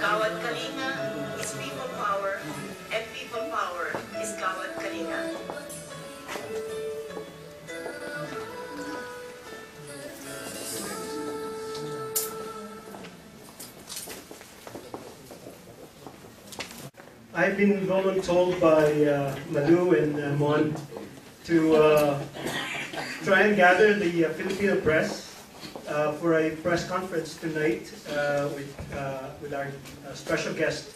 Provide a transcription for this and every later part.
Kawat Kalinga is people power, and people power is Kawat Kalinga. I've been voluntold by Malu and Mon to try and gather the Filipino press for a press conference tonight with our special guest,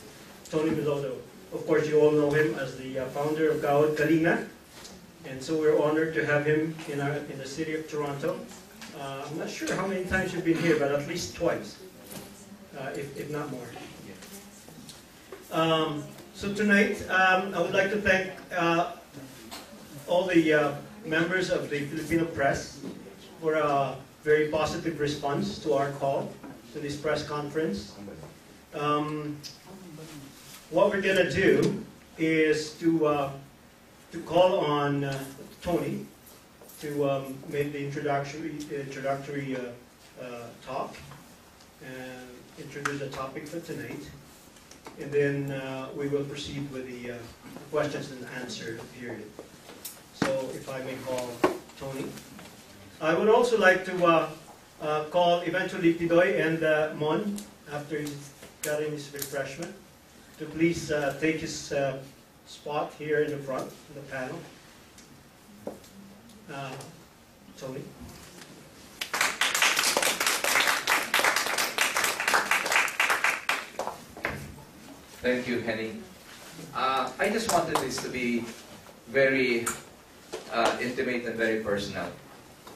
Tony Bilodeau. Of course, you all know him as the founder of Kawat Kalinga, and so we're honored to have him in the city of Toronto. I'm not sure how many times you've been here, but at least twice, if not more. So tonight, I would like to thank all the members of the Filipino press for a very positive response to our call to this press conference. What we're going to do is to call on Tony to make the introductory talk and introduce the topic for tonight. And then we will proceed with the questions and answer period. So if I may call Tony. I would also like to call eventually Pidoy and Mon, after he's gotten his refreshment, to please take his spot here in the front, in the panel. Tony. Thank you, Henny. I just wanted this to be very intimate and very personal,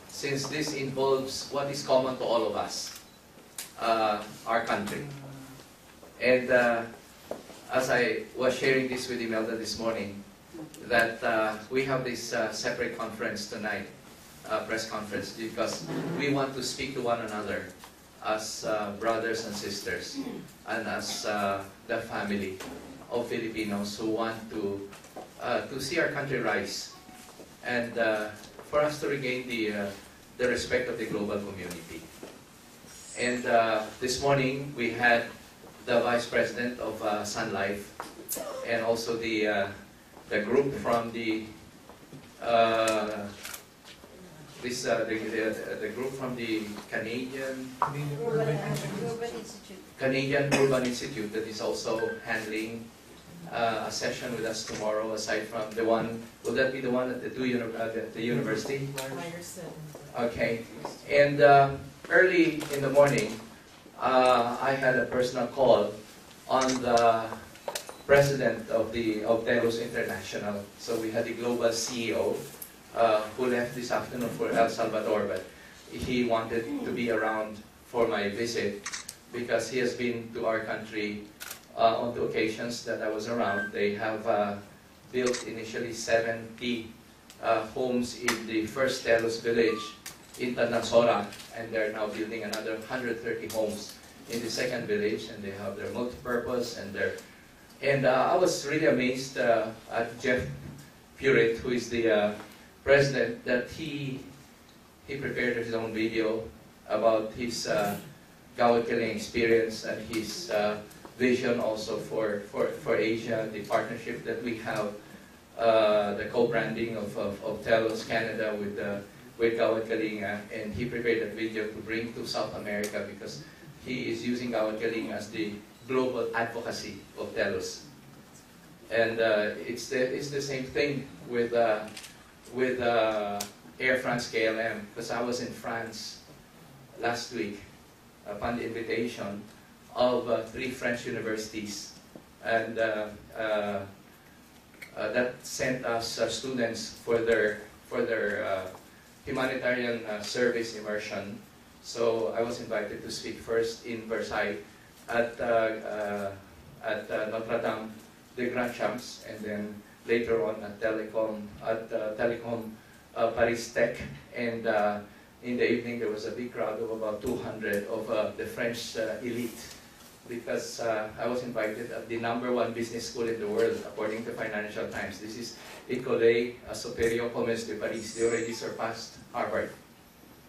since this involves what is common to all of us, our country. And as I was sharing this with Imelda this morning, that we have this separate conference tonight, press conference, because we want to speak to one another as brothers and sisters, and as the family of Filipinos who want to see our country rise, and for us to regain the respect of the global community. And this morning we had the Vice President of Sun Life, and also the group from the group from the Canadian Urban Institute that is also handling a session with us tomorrow, aside from the one, will that be the one at the university? Okay. And early in the morning, I had a personal call on the president of Telos International. So we had the global CEO, who left this afternoon for El Salvador, but he wanted to be around for my visit because he has been to our country on two occasions that I was around. They have built initially 70 homes in the first Telos village in Tandansora, and they're now building another 130 homes in the second village, and they have their multi-purpose and I was really amazed at Jeff Purit, who is the president, that he prepared his own video about his Kawat Kalinga experience and his vision also for Asia, the partnership that we have, the co-branding of Telos Canada with Kawat Kalinga, and he prepared that video to bring to South America because he is using Kawat Kalinga as the global advocacy of Telos. And it's the same thing with Air France KLM, because I was in France last week upon the invitation of 3 French universities, and that sent us students for their humanitarian service immersion. So I was invited to speak first in Versailles at Notre Dame de Grand Champs, and then later on at Telecom Paris Tech, and in the evening there was a big crowd of about 200 of the French elite because I was invited at the #1 business school in the world, according to Financial Times. This is École Supérieure Commerce de Paris. They already surpassed Harvard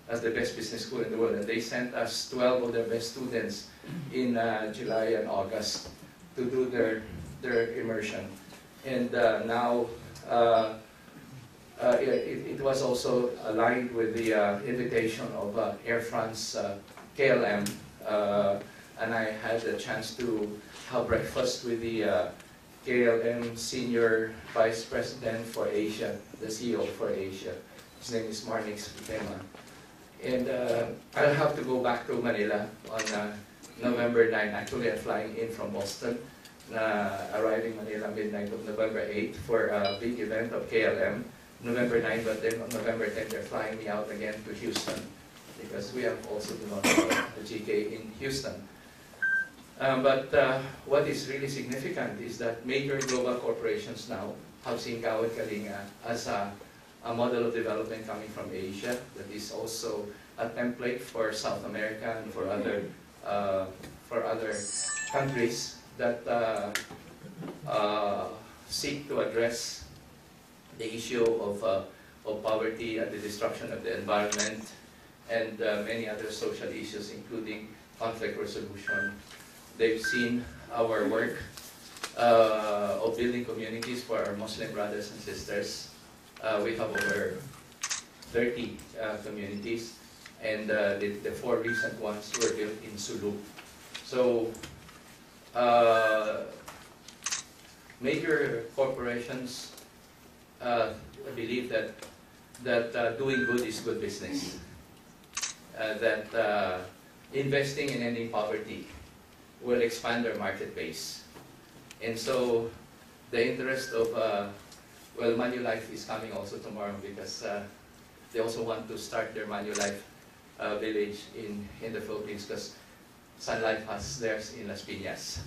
as the best business school in the world, and they sent us 12 of their best students in July and August to do their immersion. And now it was also aligned with the invitation of Air France KLM, and I had a chance to have breakfast with the KLM Senior Vice President for Asia, the CEO for Asia. His name is Marnix Tema. And I'll have to go back to Manila on November 9. Actually, I'm flying in from Boston, arriving Manila midnight of November 8 for a big event of KLM. November 9, but then on November 10, they're flying me out again to Houston, because we have also been on the GK in Houston. But what is really significant is that major global corporations now have seen Kawat Kalinga as a model of development coming from Asia that is also a template for South America and for other countries that seek to address the issue of poverty and the destruction of the environment and many other social issues, including conflict resolution. They've seen our work of building communities for our Muslim brothers and sisters. We have over 30 communities, and the 4 recent ones were built in Sulu. So major corporations believe that doing good is good business, that investing in ending poverty will expand their market base. And so the interest of, well, Manulife is coming also tomorrow, because they also want to start their Manulife village in the Philippines, because Sun Life has theirs in Las Piñas.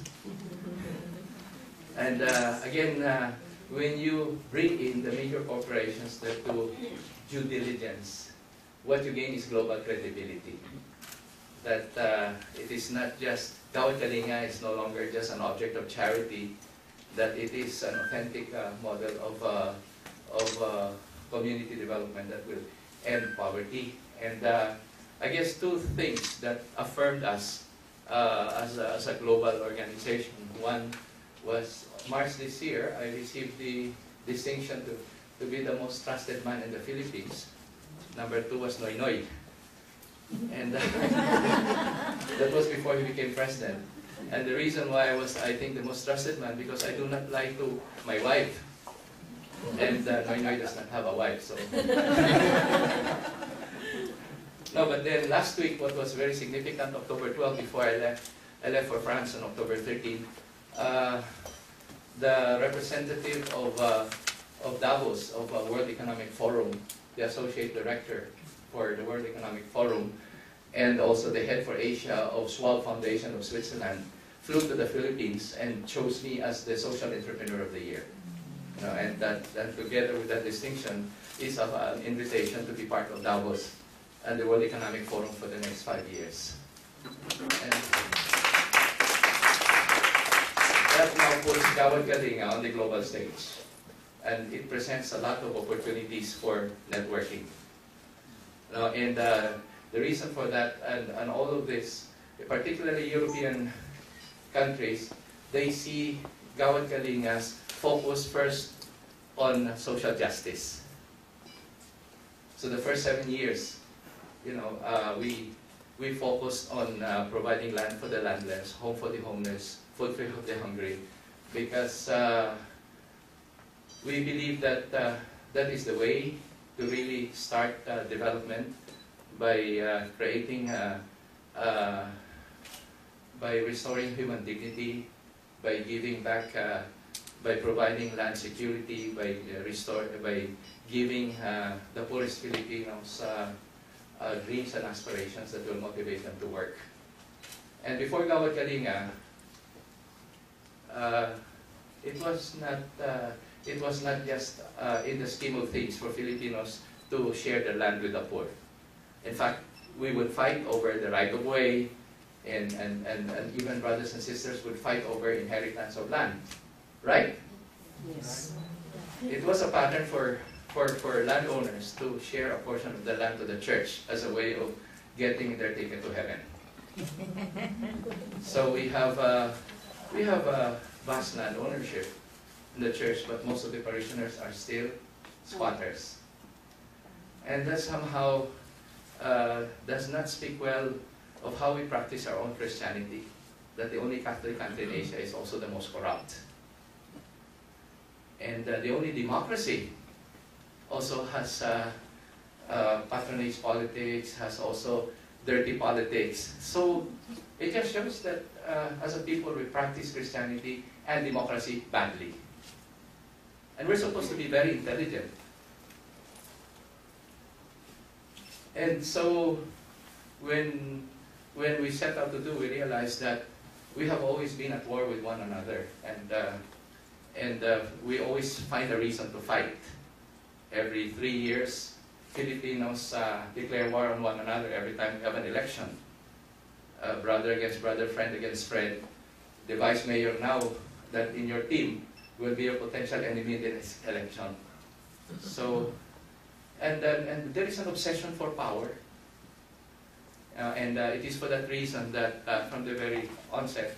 And again, when you bring in the major corporations that do due diligence, what you gain is global credibility. That it is not just, Kawat Kalinga is no longer just an object of charity, that it is an authentic model of community development that will end poverty. And I guess 2 things that affirmed us as a global organization. One was March this year, I received the distinction to be the most trusted man in the Philippines. Number 2 was Noy Noy. And that was before he became president. And the reason why I was, I think, the most trusted man, because I do not lie to my wife. And Noy Noy does not have a wife, so. No, but then last week, what was very significant, October 12, before I left for France on October 13, the representative of Davos, of World Economic Forum, the associate director for the World Economic Forum, and also the head for Asia of Schwab Foundation of Switzerland, flew to the Philippines and chose me as the Social Entrepreneur of the Year. And that together with that distinction is an invitation to be part of Davos and the World Economic Forum for the next 5 years. And that now puts Kawat Kalinga on the global stage. And it presents a lot of opportunities for networking. And the reason for that, and all of this, particularly European countries, they see Kawat Kalinga's focus first on social justice. So the first 7 years, we focused on providing land for the landless, home for the homeless, food for the hungry, because we believe that that is the way to really start development, by creating, by restoring human dignity, by giving back, by providing land security, by giving the poorest Filipinos dreams and aspirations that will motivate them to work. And before Kawat Kalinga, it was not just in the scheme of things for Filipinos to share their land with the poor. In fact, we would fight over the right of way, and even brothers and sisters would fight over inheritance of land, right? Yes. It was a pattern for landowners to share a portion of the land to the church as a way of getting their ticket to heaven. So we have a vast land ownership in the church, but most of the parishioners are still squatters. And that somehow does not speak well of how we practice our own Christianity, that the only Catholic country in Asia is also the most corrupt. And the only democracy also has patronage politics, has also dirty politics. So it just shows that as a people we practice Christianity and democracy badly. And we're supposed to be very intelligent. And so when we set out to do, we realized that we have always been at war with one another, and we always find a reason to fight. Every 3 years, Filipinos declare war on one another every time we have an election. Brother against brother, friend against friend. The vice mayor now that in your team will be a potential enemy in this election. So, and there is an obsession for power. And it is for that reason that from the very onset,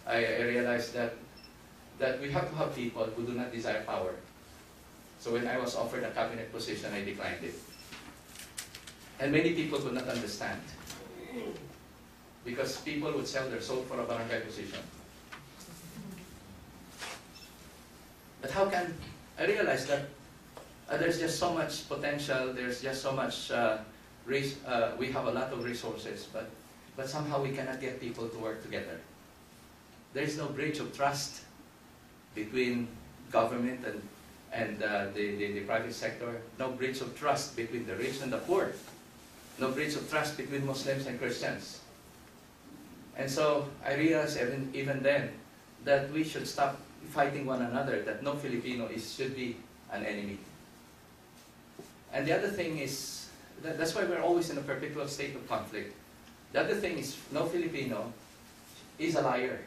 I realized that we have to have people who do not desire power. So when I was offered a cabinet position, I declined it. And many people could not understand. Because people would sell their soul for a barangay position. But how can, I realized that there's just so much potential, there's just so much, we have a lot of resources, but somehow we cannot get people to work together. There is no bridge of trust between government and the private sector, no bridge of trust between the rich and the poor, no bridge of trust between Muslims and Christians. And so I realized even then that we should stop fighting one another, that no Filipino should be an enemy. And the other thing is, that's why we're always in a perpetual state of conflict. The other thing is, no Filipino is a liar.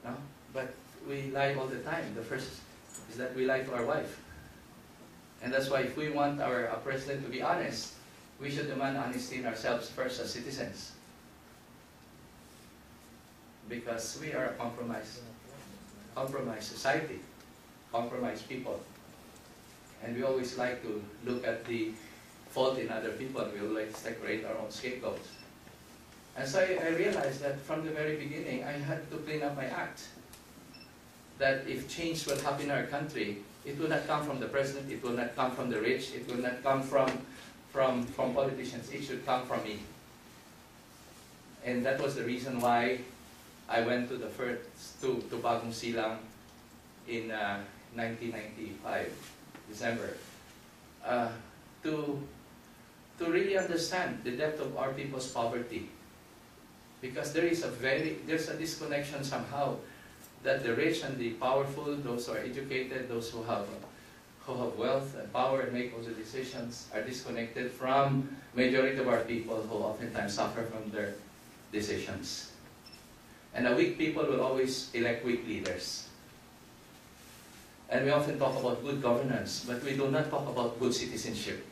No? But we lie all the time. The first is that we lie to our wife. And that's why if we want our president to be honest, we should demand honesty in ourselves first as citizens. Because we are a compromised society, compromised people. And we always like to look at the fault in other people, and we always like to create our own scapegoats. And so I realized that from the very beginning, I had to clean up my act. That if change will happen in our country, it will not come from the president, it will not come from the rich, it will not come from politicians, it should come from me. And that was the reason why I went to the first to Bagong Silang in 1995, December, to really understand the depth of our people's poverty, because there's a disconnection somehow that the rich and the powerful, those who are educated, those who have wealth and power and make all the decisions, are disconnected from majority of our people who oftentimes suffer from their decisions. And a weak people will always elect weak leaders. And we often talk about good governance, but we do not talk about good citizenship.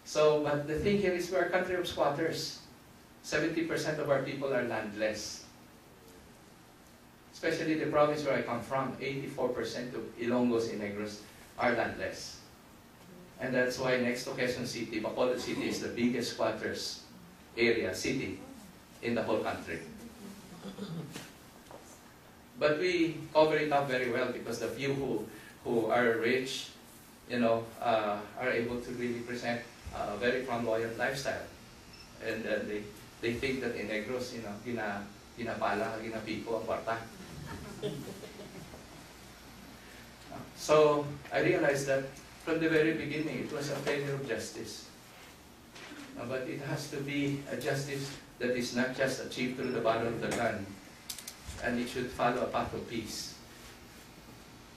So, but the thing here is we're a country of squatters. 70% of our people are landless. Especially the province where I come from, 84% of Ilonggos and Negros are landless. And that's why next to Quezon City, Bacolod City is the biggest squatters city in the whole country. But we cover it up very well because the few who are rich, are able to really present a very flamboyant lifestyle. And they think that in Negros, ginapala, ginapipo ang kwarta. So I realized that from the very beginning it was a failure of justice. But it has to be a justice that is not just achieved through the battle of the gun, and it should follow a path of peace.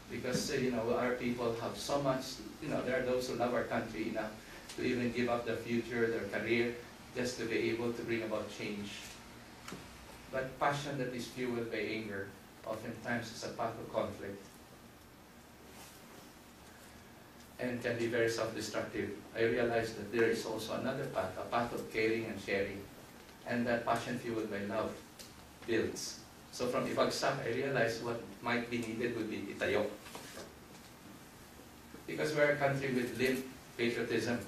Because our people have so much, there are those who love our country enough to even give up their future, their career, just to be able to bring about change. But passion that is fueled by anger oftentimes is a path of conflict and can be very self-destructive. I realized that there is also another path, a path of caring and sharing. And that passion fueled by love builds. So from Ibagsak, I realized what might be needed would be Itayo. Because we're a country with limp patriotism,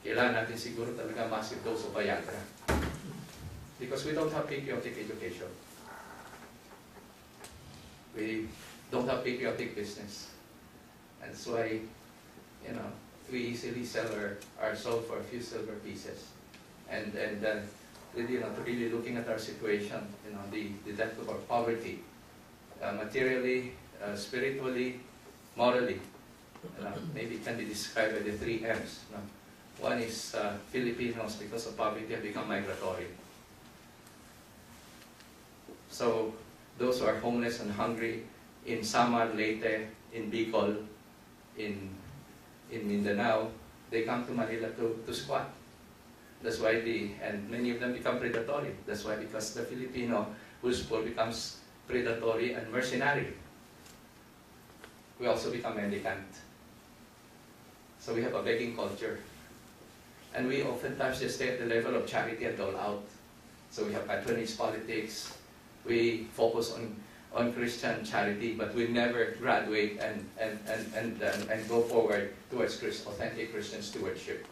kailangan natin siguro talaga massive dose of Viagra. Because we don't have patriotic education. We don't have patriotic business. And that's why, you know, we easily sell our soul for a few silver pieces. And you know, really looking at our situation, you know, the depth of our poverty, materially, spiritually, morally, maybe it can be described by the 3 M's. No? One is Filipinos, because of poverty, have become migratory. So those who are homeless and hungry in Samar, Leyte, in Bicol, in Mindanao, they come to Manila to squat. That's why and many of them become predatory. That's why, because the Filipino who's poor becomes predatory and mercenary. We also become mendicant. So we have a begging culture. And we oftentimes just stay at the level of charity and dole out. So we have patronage politics. We focus on Christian charity, but we never graduate and go forward towards authentic Christian stewardship.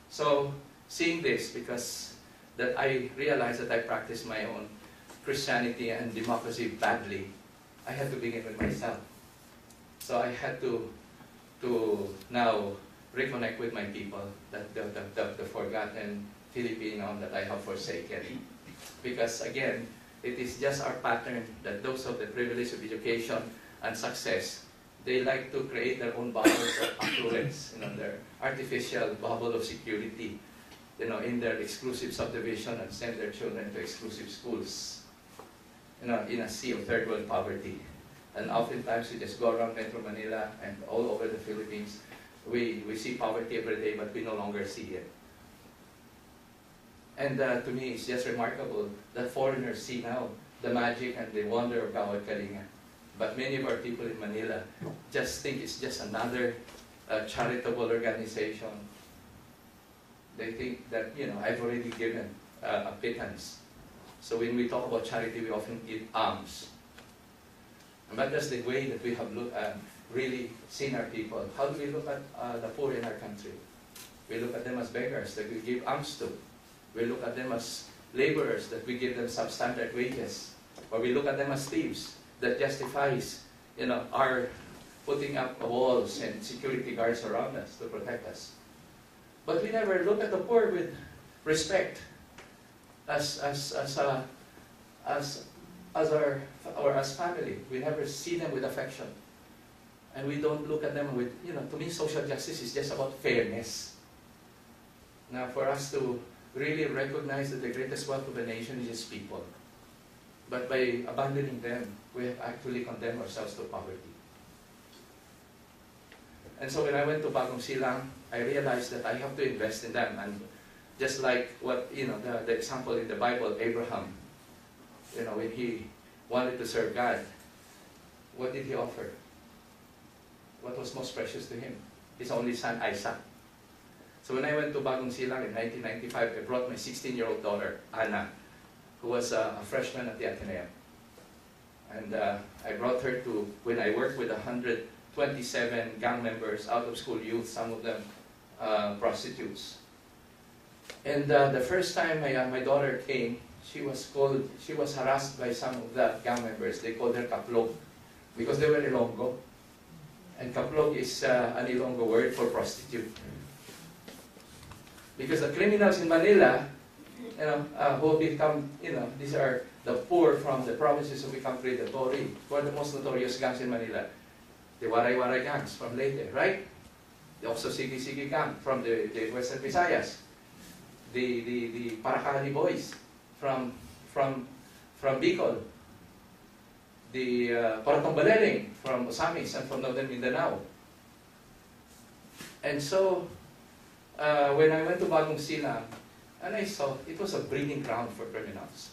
So, seeing this, because that I realized that I practiced my own Christianity and democracy badly, I had to begin with myself. So I had to now reconnect with my people, that the forgotten Filipino that I have forsaken. Because again, it is just our pattern that those of the privilege of education and success, they like to create their own bubbles of affluence, you know, their artificial bubble of security, you know, in their exclusive subdivision, and send their children to exclusive schools, you know, in a sea of third world poverty. And oftentimes we just go around Metro Manila and all over the Philippines. We see poverty every day, but we no longer see it. And to me, it's just remarkable that foreigners see now the magic and the wonder of Kawat Kalinga. But many of our people in Manila just think it's just another charitable organization. They think that, you know, I've already given a pittance. So when we talk about charity, we often give alms. But that's the way that we have really seen our people. How do we look at the poor in our country? We look at them as beggars that we give alms to. We look at them as laborers that we give them substandard wages. Or we look at them as thieves that justifies, you know, our putting up walls and security guards around us to protect us. But we never look at the poor with respect as family. We never see them with affection. And we don't look at them with, you know, to me social justice is just about fairness. Now for us to really recognize that the greatest wealth of a nation is its people. But by abandoning them, we have actually condemned ourselves to poverty. And so when I went to Bagong Silang, I realized that I have to invest in them. And just like what, you know, the example in the Bible, Abraham, you know, when he wanted to serve God, what did he offer? What was most precious to him? His only son, Isaac. So when I went to Bagong Silang in 1995, I brought my 16-year-old daughter, Anna, who was a freshman at the Ateneo. And I brought her to, when I worked with 127 gang members, out-of-school youth, some of them prostitutes. And the first time my daughter came, she was harassed by some of the gang members. They called her Kaplog, because they were Ilonggo. And Kaplog is an Ilonggo word for prostitute. Because the criminals in Manila, you know, who become, you know, these are the poor from the provinces who become predatory. Who are the most notorious gangs in Manila? The Waray-Waray gangs from Leyte, right? The also Sigi-Sigi gang from the Western Visayas. The Paracali boys from Bicol. The Paratong Balering from Osamis and from Northern Mindanao. And so, when I went to Bagong Silang, and I saw it was a breeding ground for criminals.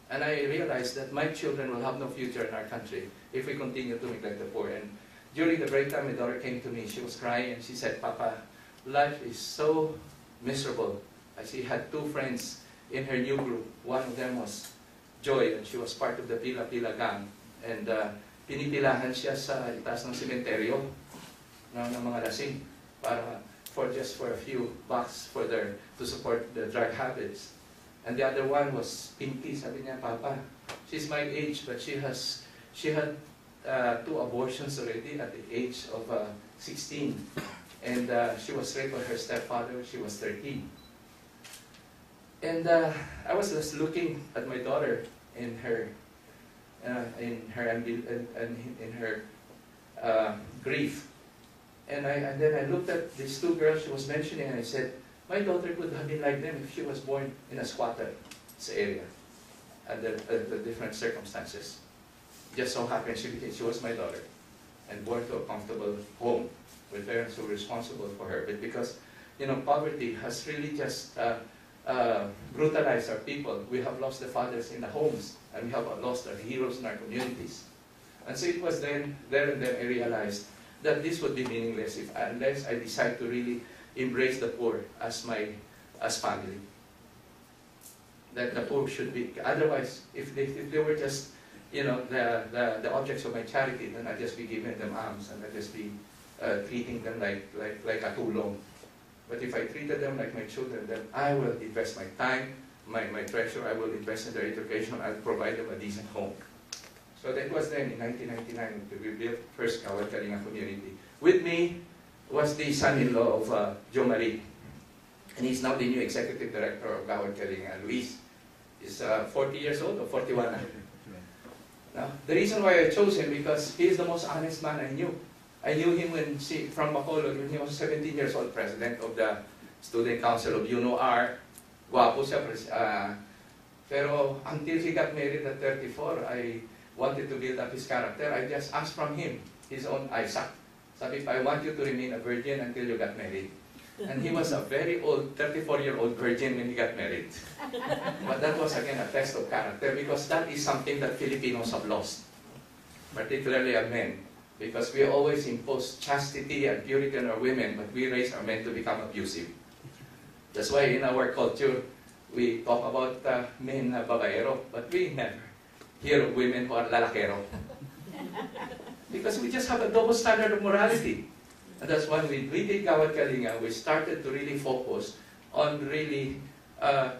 And I realized that my children will have no future in our country if we continue to neglect the poor. And during the break time, my daughter came to me. She was crying and she said, "Papa, life is so miserable." She had two friends in her new group. One of them was Joy, and she was part of the Pila Pila gang. And pinipilahan siya sa itaas ng sementeryo ng mga lasing para just for a few bucks to support the drug habits. And the other one was Pinky. Sabi niya, "Papa, she's my age, but she had 2 abortions already at the age of 16. And she was raped by her stepfather. She was 13. And I was just looking at my daughter in her grief. And then I looked at these 2 girls she was mentioning, and I said, my daughter could have been like them if she was born in a squatter area under different circumstances. Just so happened she was my daughter and born to a comfortable home with parents who were responsible for her. But because poverty has really just brutalized our people, we have lost the fathers in the homes, and we have lost our heroes in our communities. And so it was there and then I realized that this would be meaningless unless I decide to really embrace the poor as family. That the poor should be, otherwise, if they were just the objects of my charity, then I'd just be giving them alms and I'd just be treating them like a tulong. But if I treated them like my children, then I will invest my time, my treasure, I will invest in their education, I'll provide them a decent home. So that was then in 1999 we built first Kawat Kalinga community. With me was the son-in-law of Jo Marie, and he's now the new executive director of Kawat Kalinga, Luis. He's 40 years old or 41 now. Now, the reason why I chose him because he is the most honest man I knew. I knew him from Bacolod when he was 17 years old, president of the Student Council of UNOR. Guwapo siya, pero until he got married at 34, I wanted to build up his character. I just asked from him, his own Isaac. Sabi pa, I want you to remain a virgin until you got married. And he was a very old, 34-year-old virgin when he got married. But that was again a test of character because that is something that Filipinos have lost, particularly our men. Because we always impose chastity and purity on our women, but we raise our men to become abusive. That's why in our culture, we talk about men na babaero, but we never hear of women who are lalakero. Because we just have a double standard of morality. And that's why we did Kawat Kalinga, we started to really focus on really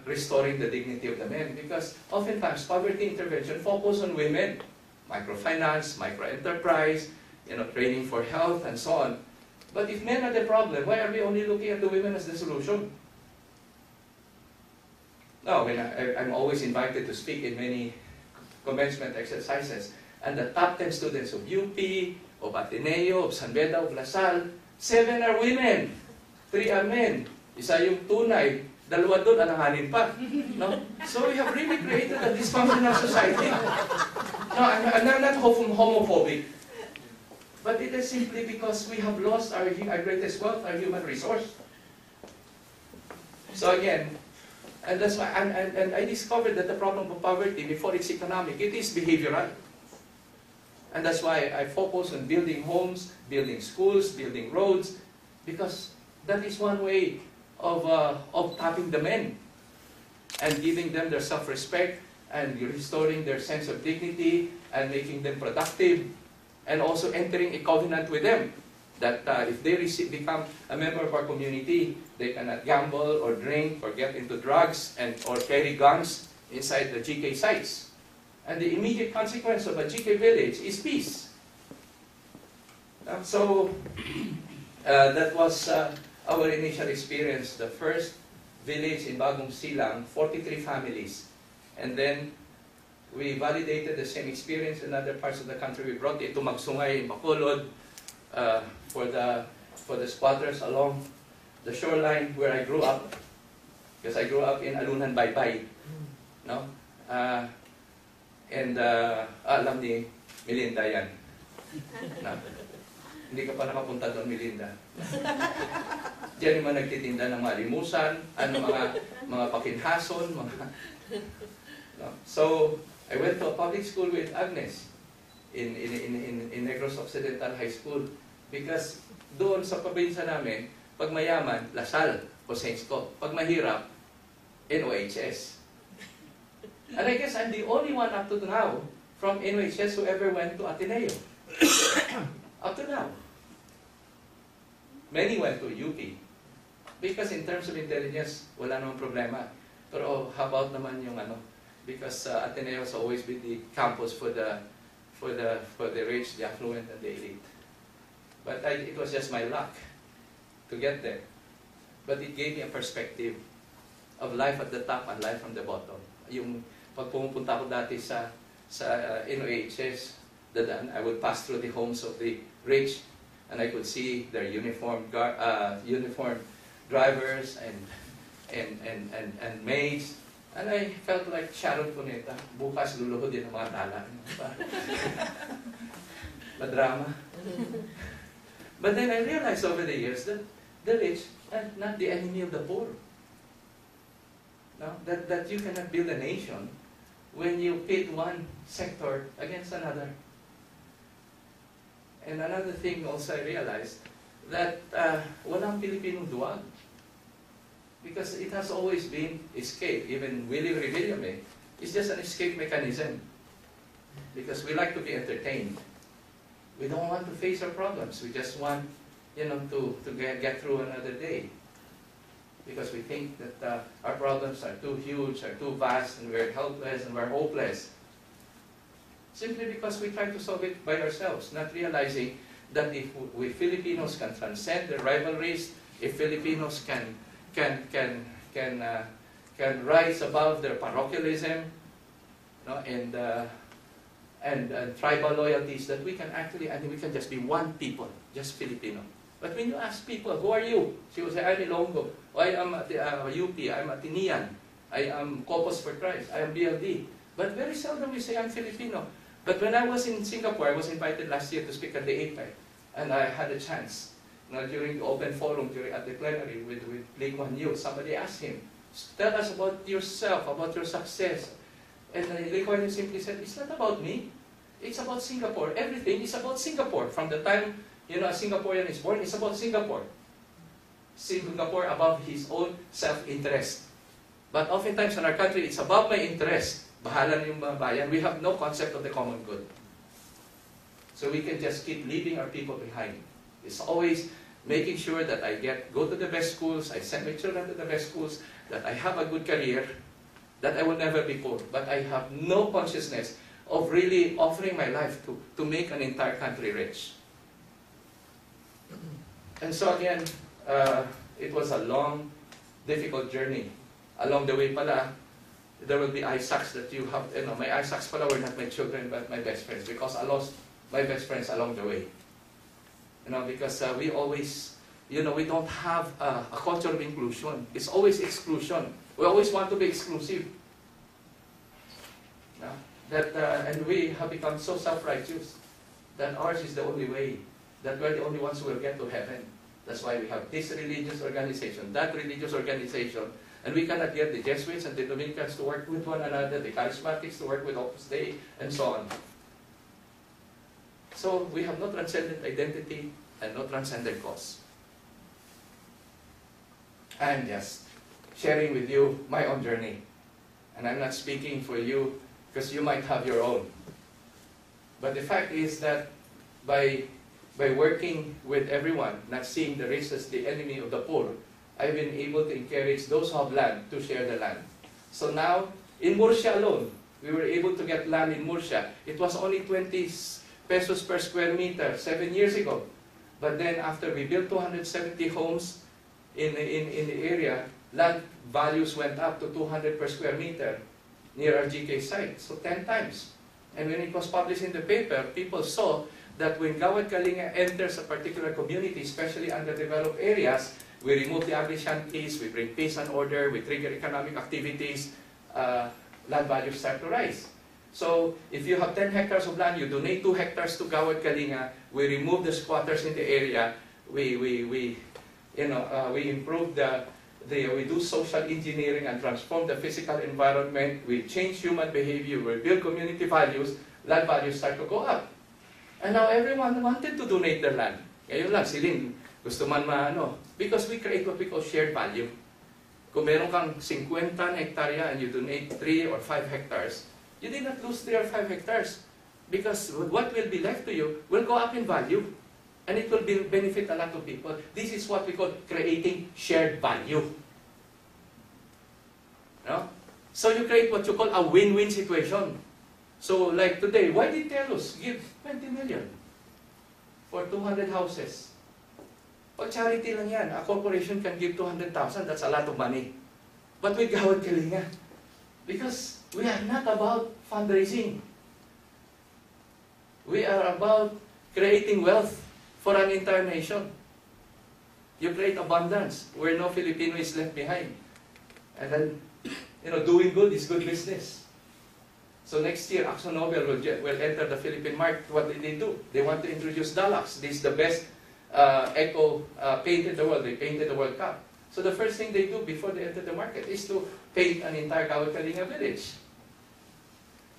restoring the dignity of the men. Because oftentimes, poverty intervention focus on women. Microfinance, microenterprise, training for health, and so on. But if men are the problem, why are we only looking at the women as the solution? No, I'm always invited to speak in many commencement exercises, and the top 10 students of UP, of Ateneo, of San Beda, of LaSalle, 7 are women, 3 are men. Isa yung tunay, 2 doon, alanganin pa. No? So we have really created a dysfunctional society. No, I'm not homophobic, but it is simply because we have lost our greatest wealth, our human resource. So again, and that's why, and I discovered that the problem of poverty, before it's economic, it is behavioral. And that's why I focus on building homes, building schools, building roads, because that is one way of tapping the men and giving them their self-respect and restoring their sense of dignity and making them productive, and also entering a covenant with them that if they become a member of our community, they cannot gamble or drink or get into drugs or carry guns inside the GK sites. And the immediate consequence of a GK village is peace. So that was our initial experience. The first village in Bagong Silang, 43 families. And then we validated the same experience in other parts of the country. We brought it to Magsungay in Bacolod for the squatters along the shoreline where I grew up. Because I grew up in Alunan Baybay. No? Alam ni Melinda yan. No? Hindi ka pa nakapunta doon, Melinda. Diyan yung mga nagtitinda ng mga limusan, mga pakinhason, no? So, I went to a public school with Agnes in Negros Occidental High School because doon sa probinsya namin, pag mayaman, Lasal o Saints-Co. Pag mahirap, NOHS. And I guess I'm the only one up to now from NOHS who ever went to Ateneo. Up to now. Many went to UP. Because in terms of intelligence, wala namang problema. Pero how about naman yung because Ateneo has always been the campus for the rich, the affluent, and the elite. But it was just my luck to get there. But it gave me a perspective of life at the top and life from the bottom. Yung pag pumupunta ako dati sa NOHS, I would pass through the homes of the rich, and I could see their uniformed drivers and maids. And I felt like Sharon Cuneta, bukas luluhod din ang mga tala. Madrama. But then I realized over the years that the rich are not the enemy of the poor. No? That you cannot build a nation when you pit one sector against another. And another thing also I realized, that walang Pilipinong duwag. Because it has always been escape. Even Willie Revillame is just an escape mechanism. Because we like to be entertained. We don't want to face our problems. We just want, to get through another day. Because we think that our problems are too huge, are too vast, and we're helpless and we're hopeless. Simply because we try to solve it by ourselves, not realizing that if we Filipinos can transcend the rivalries, if Filipinos can rise above their parochialism, and tribal loyalties, that we can actually, we can just be one people, just Filipino. But when you ask people, who are you? She will say, I'm Ilonggo. Oh, I am UP, I'm Atenean. I am Corpus for Christ, I am BLD. But very seldom we say, I'm Filipino. But when I was in Singapore, I was invited last year to speak at the APEC, and I had a chance. During the open forum, at the plenary with Lee Kuan Yew, somebody asked him, tell us about yourself, about your success. And Lee Kuan Yew simply said, it's not about me, it's about Singapore. Everything is about Singapore. From the time a Singaporean is born, it's about Singapore. Singapore above his own self-interest. But oftentimes in our country, it's above my interest. Bahala na yung mga bayan. We have no concept of the common good. So we can just keep leaving our people behind. It's always making sure that I go to the best schools, I send my children to the best schools, that I have a good career, that I will never be poor. But I have no consciousness of really offering my life to make an entire country rich. And so again, it was a long, difficult journey. Along the way pala, there will be eye sacks that you have, my eye sacks pala were not my children, but my best friends, because I lost my best friends along the way. Because we always, we don't have a culture of inclusion. It's always exclusion. We always want to be exclusive. And we have become so self-righteous that ours is the only way, that we're the only ones who will get to heaven. That's why we have this religious organization, that religious organization, and we cannot get the Jesuits and the Dominicans to work with one another, the Charismatics to work with Opus Dei, and so on. So we have no transcendent identity and no transcendent cause. I'm just sharing with you my own journey. And I'm not speaking for you because you might have your own. But the fact is that by working with everyone, not seeing the rich as the enemy of the poor, I've been able to encourage those who have land to share the land. So now, in Murcia alone, we were able to get land in Murcia. It was only 20 pesos per square meter 7 years ago. But then after we built 270 homes in the area, land values went up to 200 per square meter near our GK site, so 10 times. And when it was published in the paper, people saw that when Gawad Kalinga enters a particular community, especially underdeveloped areas, we remove the ugly shanties, we bring peace and order, we trigger economic activities, land values start to rise. So if you have 10 hectares of land, you donate 2 hectares to Gawad Kalinga, we remove the squatters in the area, we We improve we do social engineering and transform the physical environment. We change human behavior. We build community values. Land values start to go up. And now everyone wanted to donate their land. Ngayon lang, silin, gusto man because we create what we call shared value. Kung meron kang 50 na hektarya and you donate 3 or 5 hectares, you did not lose 3 or 5 hectares because what will be left to you will go up in value and it will benefit a lot of people. This is what we call creating shared value. No? So you create what you call a win-win situation. So like today, why did Telus give 20 million for 200 houses? Pag charity lang yan, a corporation can give 200,000, that's a lot of money. But with Gawad Kalinga, because we are not about fundraising. We are about creating wealth for an entire nation. You create abundance where no Filipino is left behind. And then, doing good is good business. So next year, AkzoNobel will enter the Philippine market. What did they do? They want to introduce Dulux. This is the best eco paint in the world. They painted the World Cup. So the first thing they do before they enter the market is to paint an entire Gawad Kalinga village.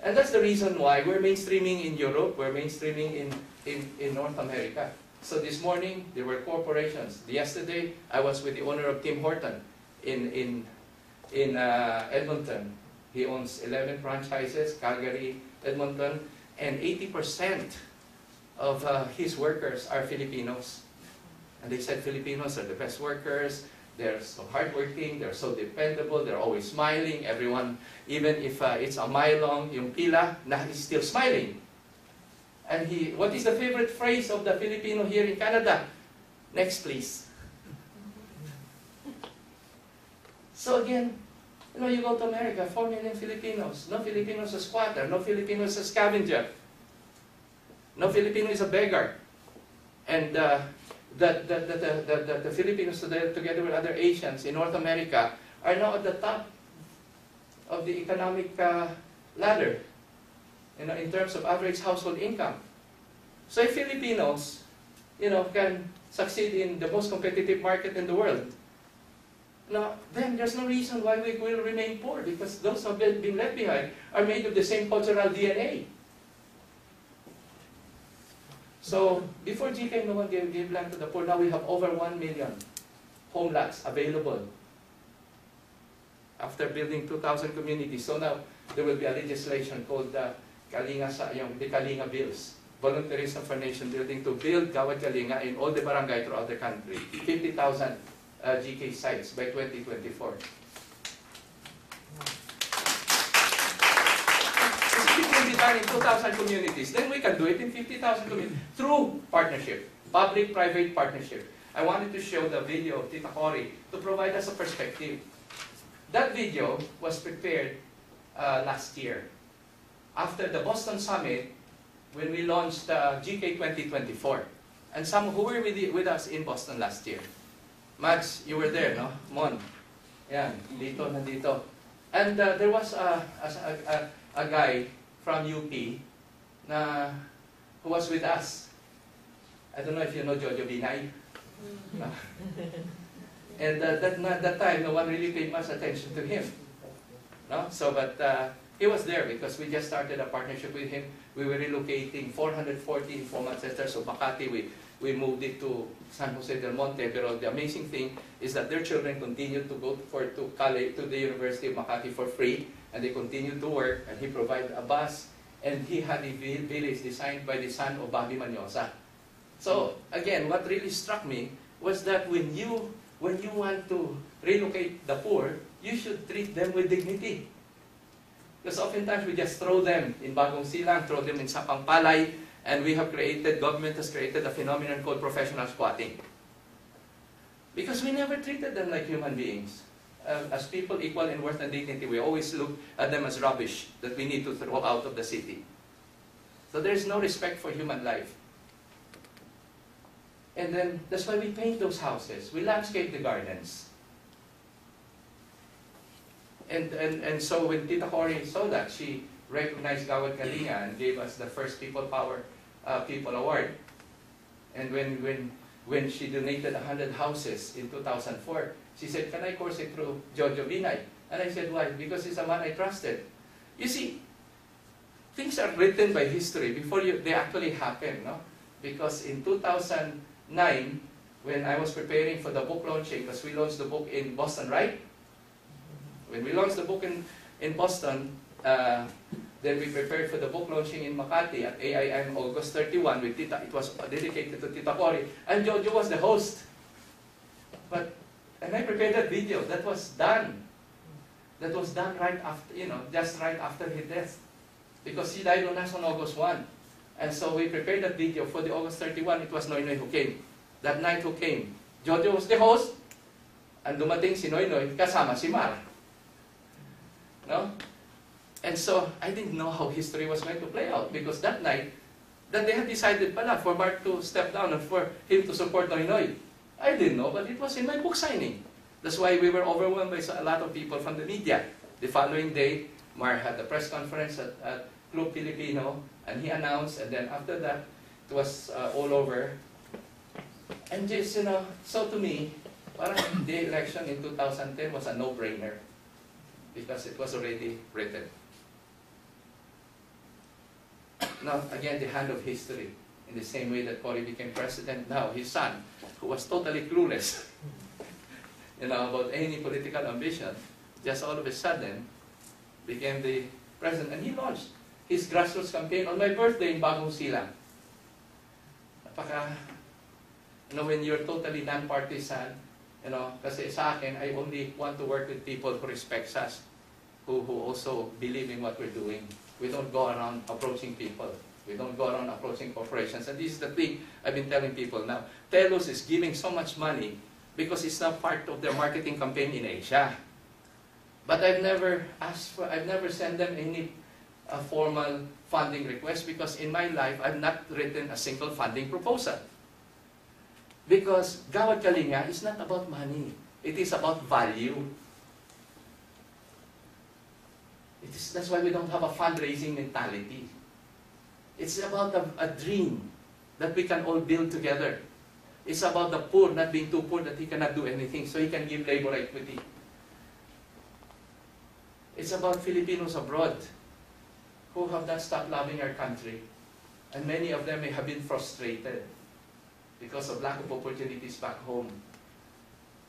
And that's the reason why we're mainstreaming in Europe, we're mainstreaming in North America. So this morning, there were corporations. Yesterday, I was with the owner of Tim Horton in Edmonton. He owns 11 franchises, Calgary, Edmonton, and 80% of his workers are Filipinos. And they said Filipinos are the best workers, they're so hardworking, they're so dependable, they're always smiling, everyone, even if it's a mile long, yung pila, he's still smiling. And what is the favorite phrase of the Filipino here in Canada? Next, please. So again, you go to America, 4 million Filipinos. No Filipino is a squatter, no Filipino is a scavenger. No Filipino is a beggar. And the Filipinos together with other Asians in North America are now at the top of the economic ladder, in terms of average household income. So if Filipinos, can succeed in the most competitive market in the world, then there's no reason why we will remain poor, because those who have been left behind are made of the same cultural DNA. So, before GK, no one gave land to the poor. Now we have over 1 million home lots available after building 2,000 communities. So now, there will be a legislation called the Kalinga Bills. Volunteerism for Nation Building to build Gawad Kalinga in all the barangay throughout the country. 50,000 GK sites by 2024. If it can be done in 2,000 communities, then we can do it in 50,000 communities through partnership, public-private partnership. I wanted to show the video of Tita Cory to provide us a perspective. That video was prepared last year. After the Boston Summit, when we launched GK 2024. And some who were with us in Boston last year. Max, you were there, no? Mon. Yan, nandito. And there was a guy from UP who was with us. I don't know if you know Jojo Binay. No. And that time, no one really paid much attention to him. No? So, but he was there because we just started a partnership with him. We were relocating 440 informal centers of Makati. We moved it to San Jose del Monte. But the amazing thing is that their children continued to go to college, to the University of Makati for free, and they continued to work. And he provided a bus, and he had a village designed by the son of Bobby Manyosa. So again, what really struck me was that when you want to relocate the poor, you should treat them with dignity. Because oftentimes we just throw them in Bagong Silang, throw them in Sapang Palay, and government has created a phenomenon called professional squatting. Because we never treated them like human beings. As people equal in worth and dignity, we always look at them as rubbish that we need to throw out of the city. So there's no respect for human life. And then, that's why we paint those houses. We landscape the gardens. And so when Tita Cory saw that, she recognized Gawad Kalinga and gave us the first People Power People Award. And when when she donated 100 houses in 2004. She said, can I course it through Jojo Binay? And I said, why? Because he's a man I trusted. You see, things are written by history before they actually happen, no? Because in 2009, when I was preparing for the book launching, because we launched the book in Boston, right? When we launched the book in Boston, then we prepared for the book launching in Makati at AIM August 31 with Tita. It was dedicated to Tita Cory, and Jojo was the host. And I prepared that video. That was done. That was done right after, just right after his death, because he died on us on August 1. And so we prepared that video for the August 31. It was Noynoy who came. That night who came. Jojo was the host, and dumating si Noynoy kasama si Mar. No? And so, I didn't know how history was going to play out, because that night, that they had decided pala for Mark to step down and for him to support Noynoy. I didn't know, but it was in my book signing. That's why we were overwhelmed by a lot of people from the media. The following day, Mar had a press conference at Club Filipino, and he announced, and then after that, it was all over. And just, so to me, parang the election in 2010 was a no-brainer, because it was already written. Now, again, the hand of history. In the same way that Cory became president, now his son, who was totally clueless, about any political ambition, just all of a sudden became the president. And he launched his grassroots campaign on my birthday in Bagong Silang. When you're totally non-partisan, kasi sa akin, I only want to work with people who respect us, who also believe in what we're doing. We don't go around approaching people. We don't go around approaching corporations. And this is the thing I've been telling people now. Telos is giving so much money because it's not part of their marketing campaign in Asia. But I've never sent them any formal funding request, because in my life, I've not written a single funding proposal. Because Gawad Kalinga is not about money. It is about value. That's why we don't have a fundraising mentality. It's about a dream that we can all build together. It's about the poor not being too poor that he cannot do anything, so he can give labor equity. It's about Filipinos abroad who have not stopped loving our country. And many of them may have been frustrated because of lack of opportunities back home.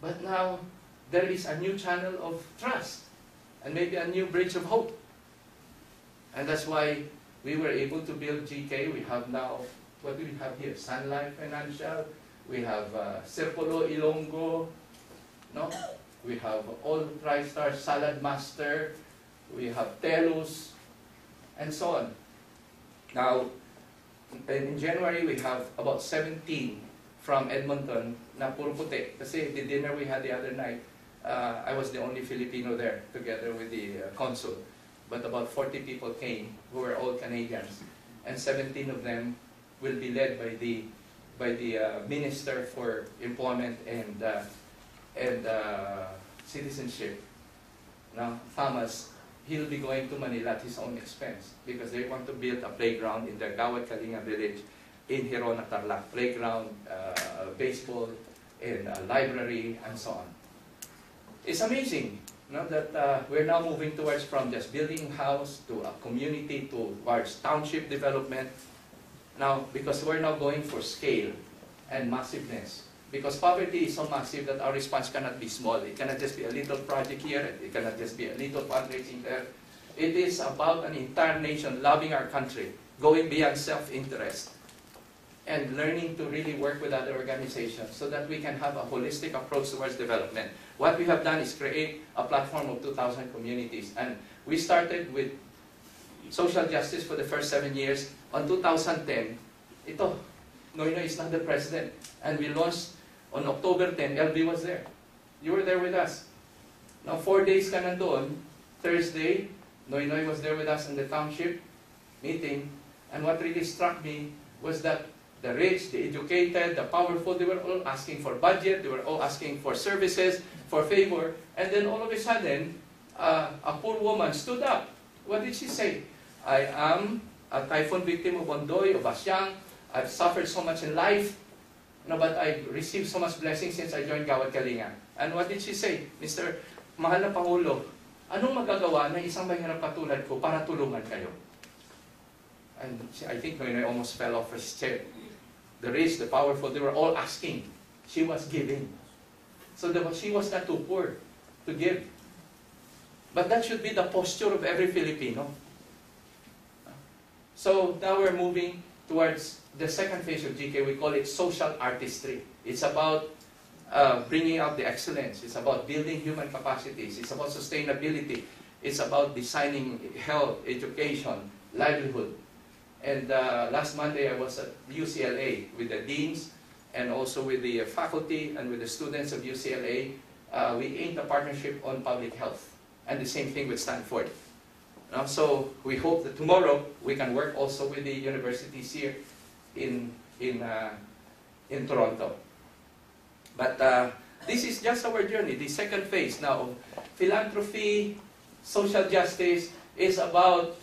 But now, there is a new channel of trust, and maybe a new bridge of hope. And that's why we were able to build GK. We have now, what do we have here? Sun Life Financial. We have Circulo Ilonggo. No? We have All TriStar Salad Master. We have Telos, and so on. Now, in January, we have about 17 from Edmonton na puro puti. Kasi the dinner we had the other night, I was the only Filipino there, together with the consul. But about 40 people came, who were all Canadians. And 17 of them will be led by the Minister for Employment and Citizenship. Now, Thomas, he'll be going to Manila at his own expense, because they want to build a playground in the Gawad Kalinga village in Hirona, Tarlac. Playground, baseball, and a library, and so on. It's amazing, that we're now moving towards, from just building a house to a community towards township development. Now, because we're now going for scale and massiveness. Because poverty is so massive that our response cannot be small. It cannot just be a little project here, it cannot just be a little fundraising there. It is about an entire nation loving our country, going beyond self-interest, and learning to really work with other organizations so that we can have a holistic approach towards development. What we have done is create a platform of 2,000 communities. And we started with social justice for the first 7 years. On 2010, Noynoy is not the president. And we launched on October 10, LB was there. You were there with us. Now 4 days ka nandoon. Thursday, Noynoy was there with us in the township meeting. And what really struck me was that the rich, the educated, the powerful, they were all asking for budget, they were all asking for services, for favor. And then all of a sudden, a poor woman stood up. What did she say? I am a typhoon victim of Ondoy, of Asyang. I've suffered so much in life. No, but I received so much blessing since I joined Gawad Kalinga. And what did she say? Mr. Mahal na Pangulo, anong magagawa ng isang mahirap katulad ko para tulungan kayo? And I think when I almost fell off his chair. The rich, the powerful, they were all asking. She was giving. So she was not too poor to give. But that should be the posture of every Filipino. So now we're moving towards the second phase of GK. We call it social artistry. It's about bringing out the excellence. It's about building human capacities. It's about sustainability. It's about designing health, education, livelihood. And last Monday I was at UCLA with the deans and also with the faculty and with the students of UCLA. We inked a partnership on public health. And the same thing with Stanford. So we hope that tomorrow we can work also with the universities here in Toronto. But this is just our journey, the second phase now. Philanthropy, social justice is about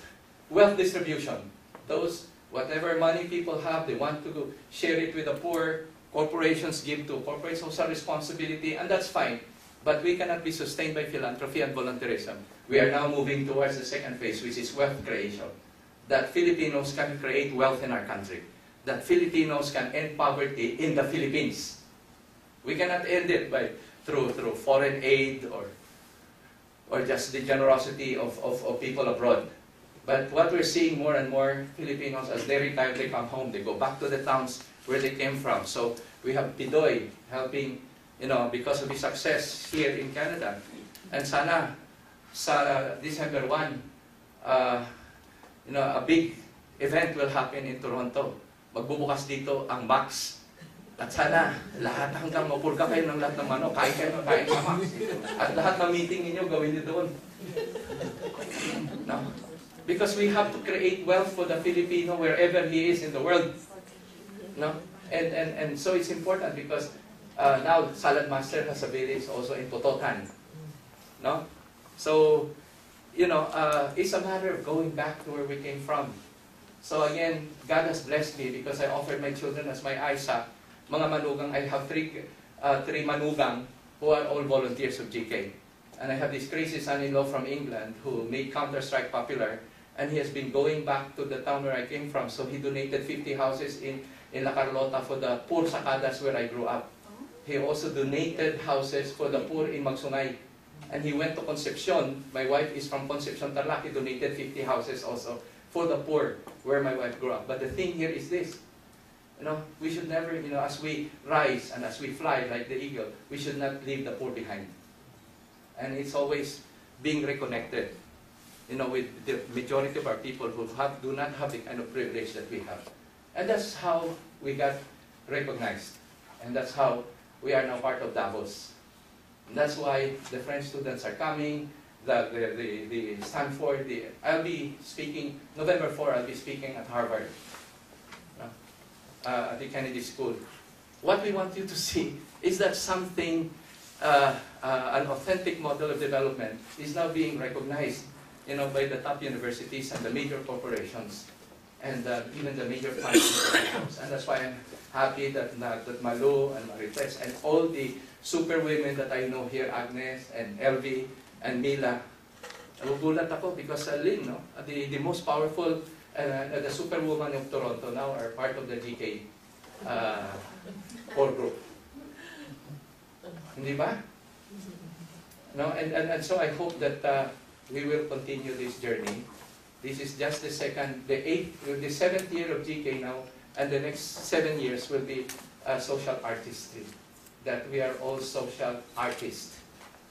wealth distribution. Those, whatever money people have, they want to share it with the poor. Corporations give to corporate social responsibility, and that's fine. But we cannot be sustained by philanthropy and volunteerism. We are now moving towards the second phase, which is wealth creation. That Filipinos can create wealth in our country. That Filipinos can end poverty in the Philippines. We cannot end it through foreign aid or just the generosity of people abroad. But what we're seeing more and more Filipinos, as they retire, they come home, they go back to the towns where they came from. So we have Pidoy helping, because of his success here in Canada. And sana, sa December 1, a big event will happen in Toronto. Magbubukas dito ang Max. At sana, lahat hanggang mapurga kayo ng lahat ng kain kayo ng kain sa Max. At lahat ng meeting ninyo, gawin nyo doon. No? Because we have to create wealth for the Filipino wherever he is in the world. No? And so it's important because now Salad Master has a village also in Pototan. No? So, it's a matter of going back to where we came from. So again, God has blessed me because I offered my children as my Isa. Mga manugang, I have three manugang who are all volunteers of GK. And I have this crazy son-in-law from England who made Counter-Strike popular. And he has been going back to the town where I came from. So he donated 50 houses in La Carlota for the poor Sacadas where I grew up. He also donated houses for the poor in Magsungay. And he went to Concepcion. My wife is from Concepcion, Tarlac. He donated 50 houses also for the poor where my wife grew up. But the thing here is this. We should never, as we rise and as we fly like the eagle, we should not leave the poor behind. And it's always being reconnected, with the majority of our people who do not have the kind of privilege that we have. And that's how we got recognized. And that's how we are now part of Davos. And that's why the French students are coming, the Stanford, I'll be speaking, November 4, I'll be speaking at Harvard, at the Kennedy School. What we want you to see is that something, an authentic model of development is now being recognized, by the top universities and the major corporations, and even the major finance. And that's why I'm happy that Malu and Marites and all the super women that I know here, Agnes and Elvie and Mila, nagugulat ako because Lynn, the most powerful, the superwoman of Toronto now are part of the GK core group. Hindi ba? No, and so I hope that we will continue this journey. This is just the seventh year of GK now, and the next 7 years will be social artistry. That we are all social artists.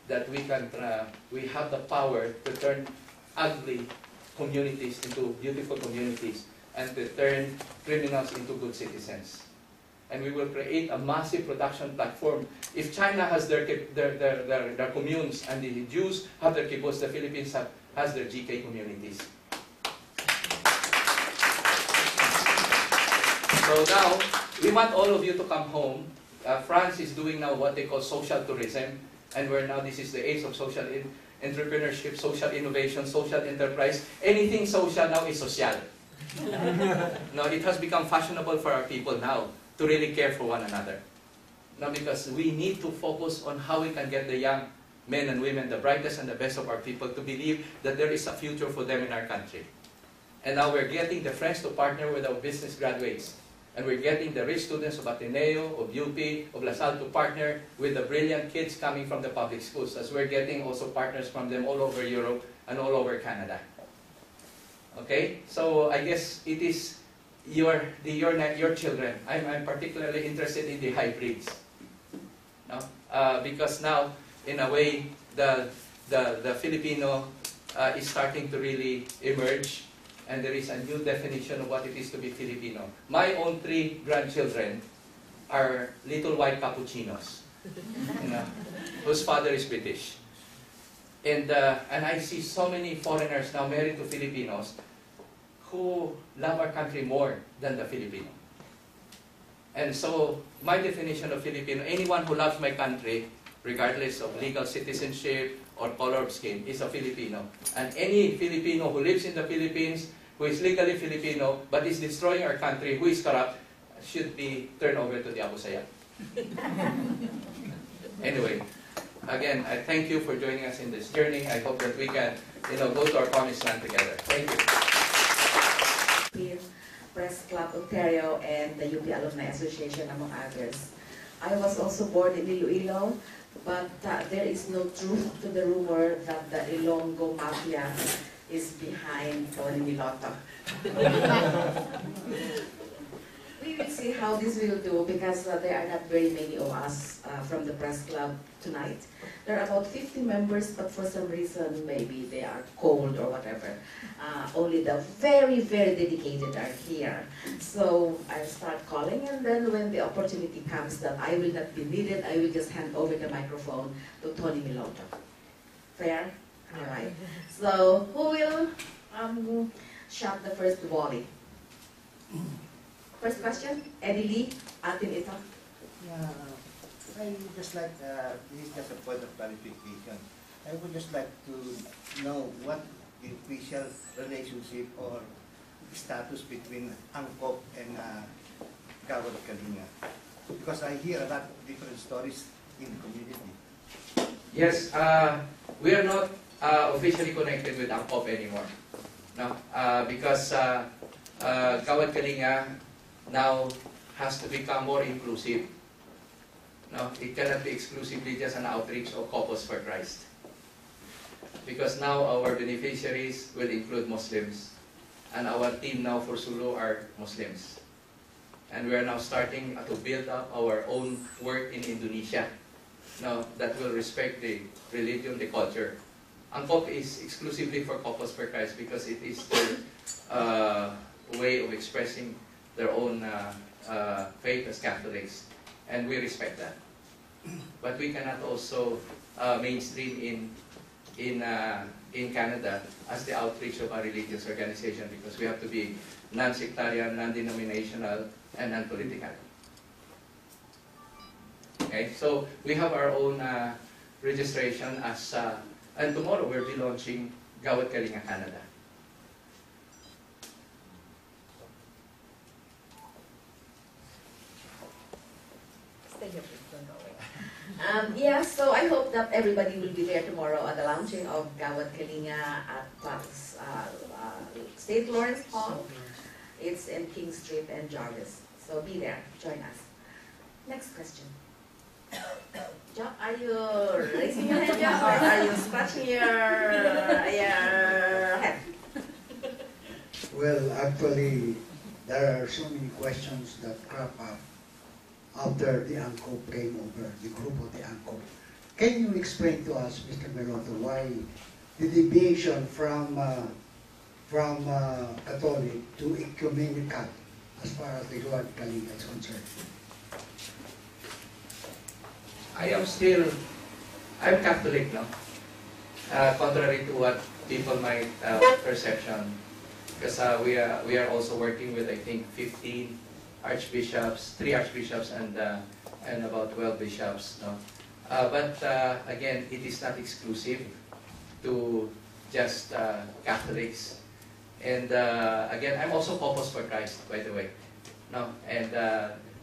That we have the power to turn ugly communities into beautiful communities, and to turn criminals into good citizens. And we will create a massive production platform. If China has their communes and the Jews have their kibbutz, the Philippines has their GK communities. So now, we want all of you to come home. France is doing now what they call social tourism, and this is the age of social entrepreneurship, social innovation, social enterprise. Anything social now is social. No, it has become fashionable for our people now to really care for one another. No, because we need to focus on how we can get the young men and women, the brightest and the best of our people, to believe that there is a future for them in our country. And now we're getting the friends to partner with our business graduates. And we're getting the rich students of Ateneo, of UP, of LaSalle to partner with the brilliant kids coming from the public schools, as we're getting also partners from them all over Europe and all over Canada. Okay? So I guess it is your children. I'm particularly interested in the hybrids. No? Because now, in a way, the Filipino is starting to really emerge, and there is a new definition of what it is to be Filipino. My own 3 grandchildren are little white cappuccinos, you know, whose father is British. And I see so many foreigners now married to Filipinos who love our country more than the Filipino. And so, my definition of Filipino, anyone who loves my country, regardless of legal citizenship or color of skin, is a Filipino. And any Filipino who lives in the Philippines, who is legally Filipino, but is destroying our country, who is corrupt, should be turned over to the Abu Sayyaf. Anyway, again, I thank you for joining us in this journey. I hope that we can, go to our promised land together. Thank you. Press Club Ontario and the UP Alumni Association, among others. I was also born in Iloilo, but there is no truth to the rumor that the Ilonggo Mafia is behind Tony Miloto. We will see how this will do, because there are not very many of us from the press club tonight. There are about 50 members, but for some reason, maybe they are cold or whatever. Only the very, very dedicated are here. So I'll start calling, and then when the opportunity comes that I will not be needed, I will just hand over the microphone to Tony Miloto. Fair? All right. So who will shot the first volley? First question, Eddie Lee, atin ito. Yeah, I would just like, this is just a point of clarification. I would just like to know what the official relationship or status between Angkop and Kawad Kalinga. Because I hear a lot of different stories in the community. Yes, we are not officially connected with Angkop anymore. No? Because Kawad Kalinga now has to become more inclusive. No, it cannot be exclusively just an outreach of Couples for Christ. Because now our beneficiaries will include Muslims. And our team now for Sulu are Muslims. And we are now starting to build up our own work in Indonesia. Now, that will respect the religion, the culture. Angkop is exclusively for Couples for Christ because it is their way of expressing their own faith as Catholics, and we respect that. But we cannot also mainstream in Canada as the outreach of a religious organization, because we have to be non-sectarian, non-denominational, and non-political. Okay, so we have our own registration as, and tomorrow we'll be launching Kawad Kalinga Canada. Stay here, please, don't go away. Yeah, so I hope that everybody will be there tomorrow at the launching of Kawad Kalinga at St. Lawrence Hall. It's in King Street and Jarvis. So be there, join us. Next question. Joe, are you raising your hand, Joe, or are you scratching your head? Well, actually, there are so many questions that crop up after the Angkop came over, the group of the Angkop. Can you explain to us, Mr. Miloto, why the deviation from Catholic to ecumenical as far as the Kawad Kalinga is concerned? I'm Catholic, no? Contrary to what people might perception, because we are also working with, I think, 15 archbishops, 3 archbishops, and about 12 bishops, no? But again, it is not exclusive to just Catholics. And again, I'm also Couples for Christ, by the way, no? And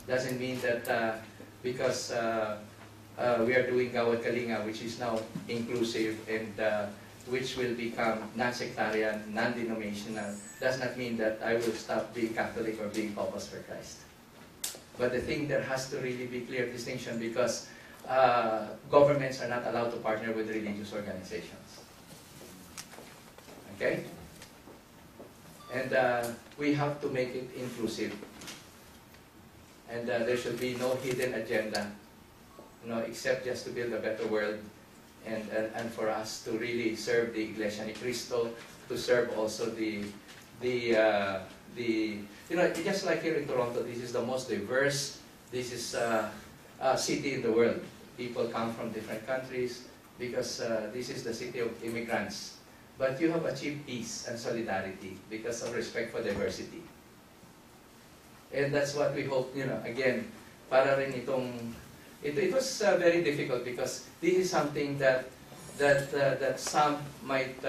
Doesn't mean that because we are doing Gawad Kalinga, which is now inclusive and which will become non-sectarian, non-denominational, does not mean that I will stop being Catholic or being Corpus for Christ. But the thing there has to really be clear distinction, because governments are not allowed to partner with religious organizations. Okay? And we have to make it inclusive. And there should be no hidden agenda, except just to build a better world and for us to really serve the Iglesia ni Cristo, to serve also just like here in Toronto, this is the most diverse, this is city in the world. People come from different countries because this is the city of immigrants. But you have achieved peace and solidarity because of respect for diversity. And that's what we hope, again, para rin itong, it was very difficult because this is something that some might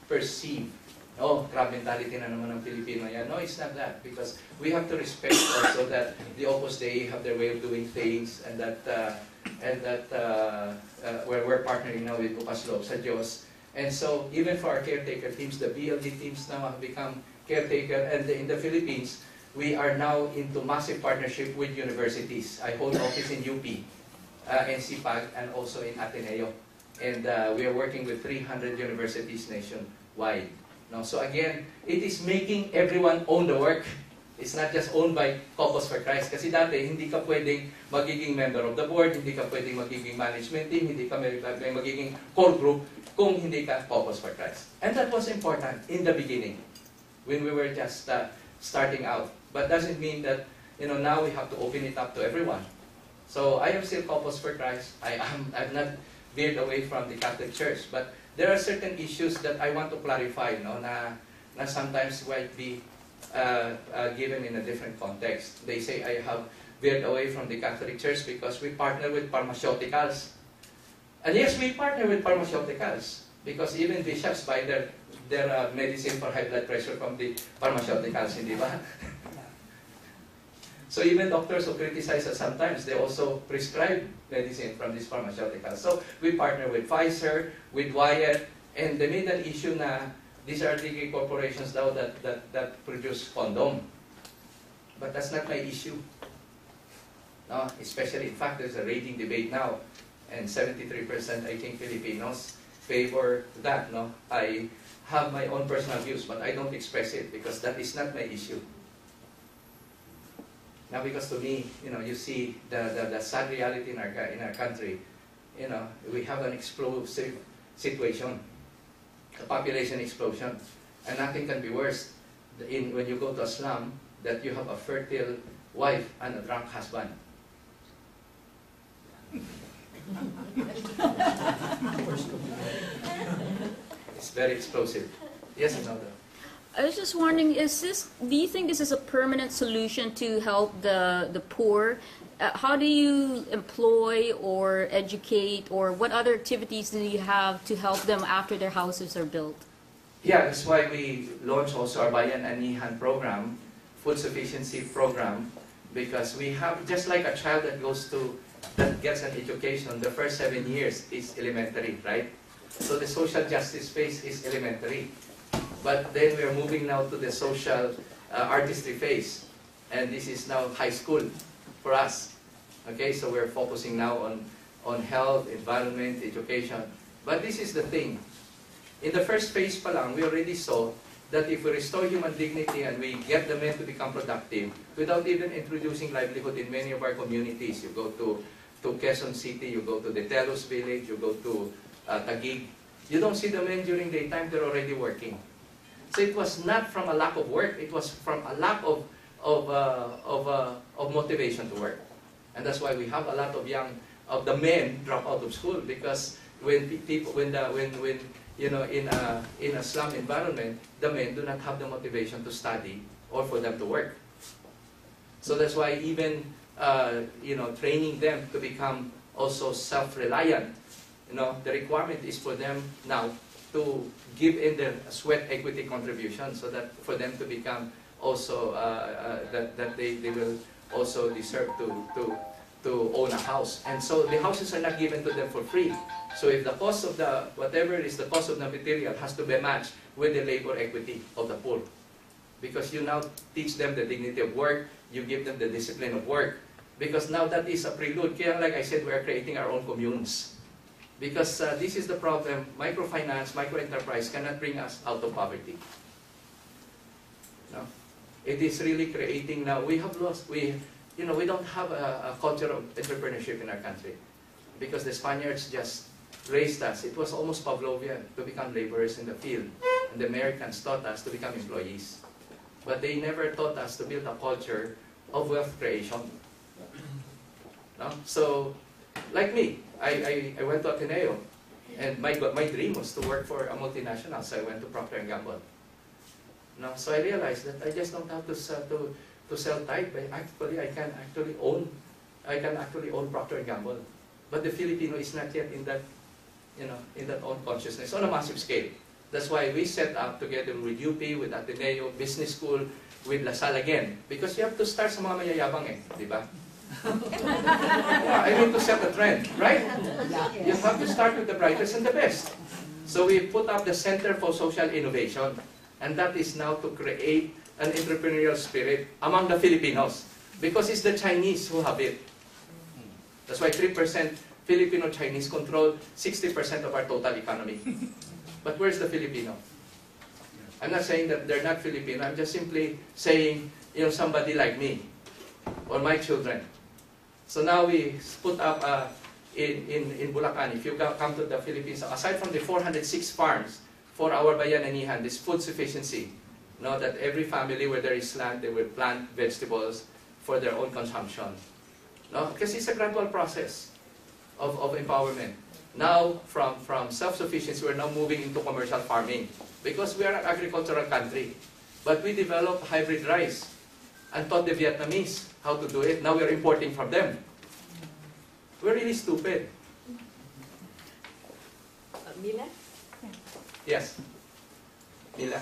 perceive. Oh, crab mentality na naman ng Pilipino yan. No, it's not that, because we have to respect also that the Opus Dei have their way of doing things, and that where we're partnering now with Bukas Loob sa Diyos. And so, even for our caretaker teams, the BLD teams now have become caretaker, and in the Philippines, we are now into massive partnership with universities. I hold office in UP, NCPAG, and also in Ateneo. And we are working with 300 universities nationwide. No? So again, it is making everyone own the work. It's not just owned by Corpus for Christ. Kasi dati, hindi ka pwedeng magiging member of the board, hindi ka pwedeng magiging management team, hindi ka magiging core group kung hindi ka Corpus for Christ. And that was important in the beginning, when we were just starting out. But doesn't mean that, now we have to open it up to everyone. So I am still Corpus for Christ. I've not veered away from the Catholic Church, but there are certain issues that I want to clarify, na sometimes might be given in a different context. They say I have veered away from the Catholic Church because we partner with pharmaceuticals. And yes, we partner with pharmaceuticals because even bishops buy their medicine for high blood pressure from the pharmaceuticals, hindi ba? So even doctors who criticize us sometimes, they also prescribe medicine from these pharmaceuticals. So we partner with Pfizer, with Wyeth, and they made an issue na these are the corporations now that produce condom. But that's not my issue. No? Especially, in fact, there's a raging debate now, and 73% I think Filipinos favor that. No? I have my own personal views, but I don't express it because that is not my issue. Now, because to me, you see the sad reality in our country. We have an explosive situation, a population explosion, and nothing can be worse when you go to a slum that you have a fertile wife and a drunk husband. It's very explosive. Yes, Imelda. I was just wondering, do you think this is a permanent solution to help the poor? How do you employ or educate, or what other activities do you have to help them after their houses are built? Yeah, that's why we launched also our Bayan Anihan program, food sufficiency program, because we have, just like a child that gets an education, the first 7 years is elementary, right? So the social justice phase is elementary. But then we are moving now to the social artistry phase. And this is now high school for us. Okay, so we're focusing now on health, environment, education. But this is the thing. In the first phase pa lang, we already saw that if we restore human dignity and we get the men to become productive, without even introducing livelihood in many of our communities, you go to Quezon City, you go to the Telos village, you go to Taguig, you don't see the men during daytime, they're already working. So it was not from a lack of work, it was from a lack of motivation to work. And that's why we have a lot of the men drop out of school, because when in a slum environment, the men do not have the motivation to study or for them to work. So that's why even training them to become also self-reliant, the requirement is for them now to give in their sweat equity contribution, so that for them to become also that they will also deserve to own a house. And so the houses are not given to them for free. So if the cost of the, whatever is the cost of the material has to be matched with the labor equity of the poor. Because you now teach them the dignity of work, you give them the discipline of work. Because now that is a prelude. Kaya like I said, we are creating our own communes. Because this is the problem, microfinance, microenterprise cannot bring us out of poverty. No? It is really creating now, we have lost, we don't have a culture of entrepreneurship in our country. Because the Spaniards just raised us. It was almost Pavlovian to become laborers in the field. And the Americans taught us to become employees. But they never taught us to build a culture of wealth creation. No? So, like me, I went to Ateneo. And my dream was to work for a multinational, so I went to Procter & Gamble. No? So I realized that I just don't have to sell type. Actually, I can actually own Procter & Gamble. But the Filipino is not yet in that, in that own consciousness on a massive scale. That's why we set up together with UP, with Ateneo, Business School, with LaSalle again. Because you have to start sa mga mayayabang di ba? Yeah, I mean to set the trend, right? You have to start with the brightest and the best. So we put up the Center for Social Innovation. And that is now to create an entrepreneurial spirit among the Filipinos. Because it's the Chinese who have it. That's why 3% Filipino-Chinese control 60% of our total economy. But where's the Filipino? I'm not saying that they're not Filipino. I'm just simply saying, somebody like me or my children. So now we put up in Bulacan, if you come to the Philippines, aside from the 406 farms for our Bayanihan, this food sufficiency, that every family where there is land, they will plant vegetables for their own consumption. No? Because it's a gradual process of empowerment. Now, from self-sufficiency, we're now moving into commercial farming because we are an agricultural country. But we developed hybrid rice and taught the Vietnamese how to do it. Now we're importing from them. We're really stupid. Mila? Yes. Mila?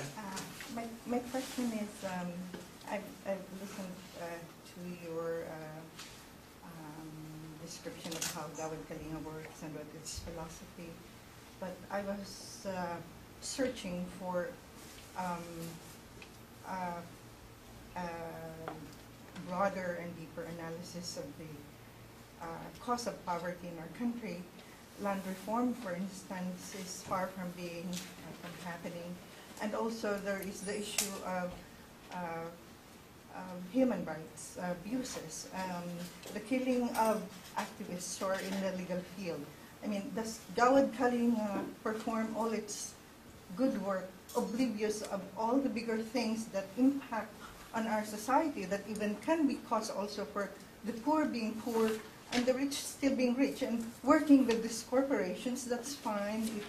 My question is, I've listened to your description of how Gawad Kalinga works and what its philosophy, but I was searching for broader and deeper analysis of the cause of poverty in our country. Land reform, for instance, is far from being from happening, and also there is the issue of human rights abuses, the killing of activists who are in the legal field. I mean, does Gawad Kalinga perform all its good work, oblivious of all the bigger things that impact on our society, that even can be cause also for the poor being poor and the rich still being rich, and working with these corporations? That's fine if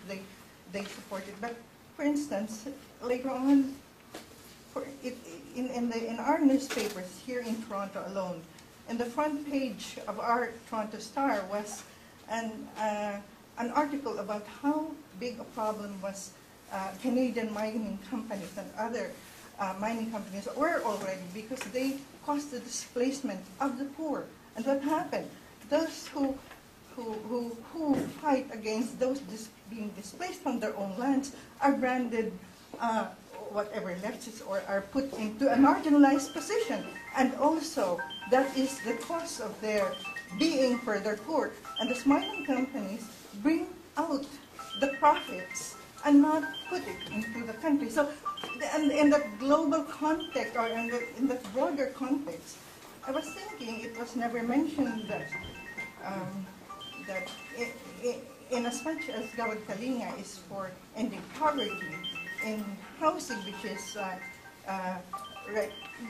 they support it. But for instance, later on, in our newspapers here in Toronto alone, in the front page of our Toronto Star was an article about how big a problem was Canadian mining companies and other mining companies were already, because they caused the displacement of the poor. And what happened? Those who fight against those being displaced from their own lands are branded whatever leftists, or are put into a marginalized position. And also, that is the cause of their being further poor. And these mining companies bring out the profits and not put it into the country. So, and in that global context, or in that broader context, I was thinking it was never mentioned that in as much as Gawad Kalinga is for ending poverty in housing, which is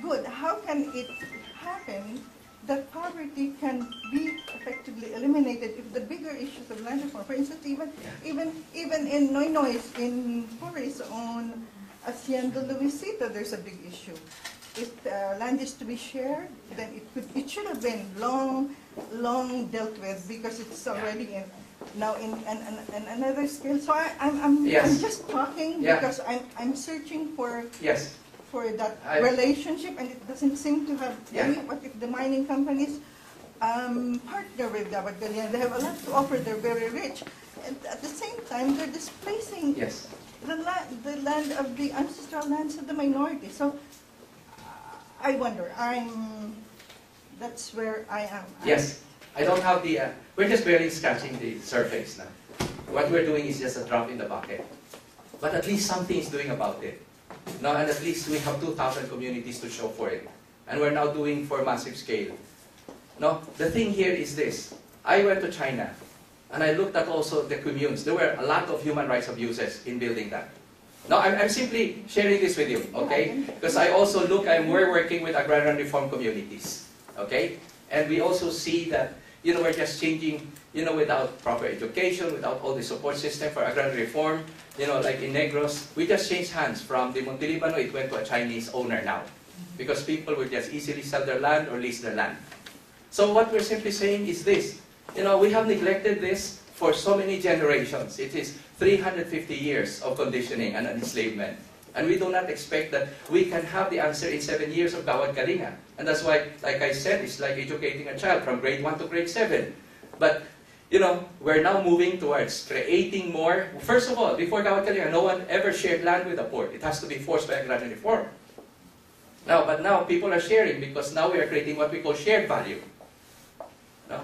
good, how can it happen that poverty can be effectively eliminated if the bigger issues of land reform, for instance, even in Noynoy's, in Jorge's own Hacienda Luisito, there's a big issue. If land is to be shared, then it should have been long dealt with, because it's already now in another scale. So I'm Yes. just talking Yeah. because I'm searching for Yes. for that I- relationship, and it doesn't seem to have Yeah. any. What if the mining companies partner with Gawad Kalinga? They have a lot to offer. They're very rich, and at the same time, they're displacing Yes. the land of the ancestral lands of the minority. So I wonder. That's where I am. Yes. I don't have the, we're just barely scratching the surface now. What we're doing is just a drop in the bucket. But at least something is doing about it. No, and at least we have 2,000 communities to show for it. And we're now doing for massive scale. No, the thing here is this. I went to China, and I looked at also the communes. There were a lot of human rights abuses in building that. No, I'm simply sharing this with you, okay? Because I also we're working with agrarian reform communities, okay? And we also see that, we're just changing, without proper education, without all the support system for agrarian reform, like in Negros, we just changed hands from the Montelibano, it went to a Chinese owner now. Because people will just easily sell their land or lease their land. So what we're simply saying is this, we have neglected this for so many generations. It is 350 years of conditioning and enslavement. And we do not expect that we can have the answer in 7 years of Gawad Kalinga. And that's why, like I said, it's like educating a child from grade 1 to grade 7. But, we're now moving towards creating more. First of all, before Gawad Kalinga, no one ever shared land with the poor. It has to be forced by agrarian reform. But now people are sharing because now we are creating what we call shared value. No?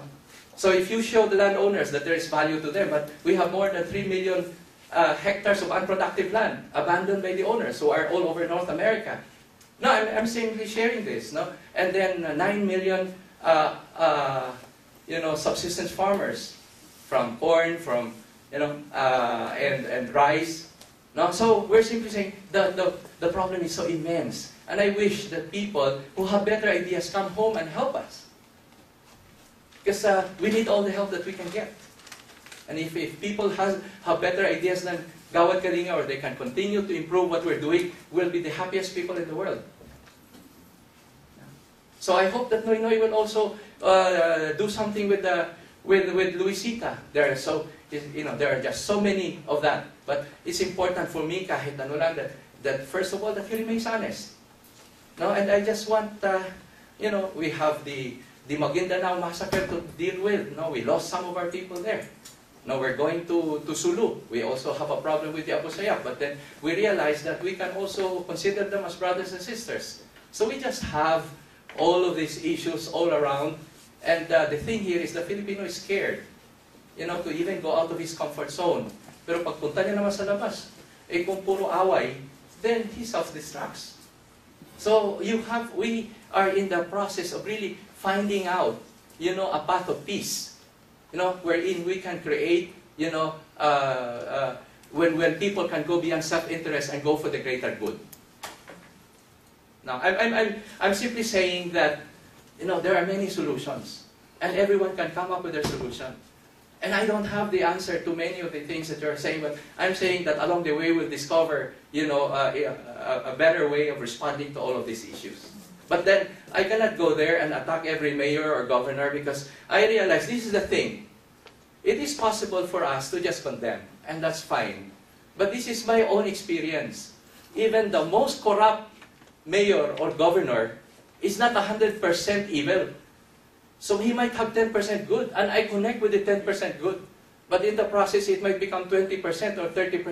So if you show the landowners that there is value to them, but we have more than 3 million hectares of unproductive land abandoned by the owners who are all over North America. No, I'm simply sharing this, no? And then 9 million, subsistence farmers from corn, from, and rice. No? So we're simply saying the problem is so immense. And I wish that people who have better ideas come home and help us. Because we need all the help that we can get. And if people have better ideas than Gawad Kalinga, or they can continue to improve what we're doing, we'll be the happiest people in the world. So I hope that Noy Noy will also do something with Luisita. There are just so many of that. But it's important for me, kahit ano lang, that first of all, that he remains honest. No, and I just want, we have the Maguindanao massacre to deal with. No, we lost some of our people there. Now we're going to Sulu. We also have a problem with the Abu Sayyaf, but then we realize that we can also consider them as brothers and sisters. So we just have all of these issues all around, and the thing here is the Filipino is scared, to even go out of his comfort zone. Pero pagpunta niya naman sa labas, kung puro away, then he self-destructs. So we are in the process of really finding out, a path of peace. Wherein we can create, when people can go beyond self-interest and go for the greater good. Now, I'm simply saying that, there are many solutions, and everyone can come up with their solution. And I don't have the answer to many of the things that you're saying, but I'm saying that along the way we'll discover, a better way of responding to all of these issues. But then, I cannot go there and attack every mayor or governor because I realize this is the thing. It is possible for us to just condemn, and that's fine. But this is my own experience. Even the most corrupt mayor or governor is not 100% evil. So he might have 10% good, and I connect with the 10% good. But in the process, it might become 20% or 30%.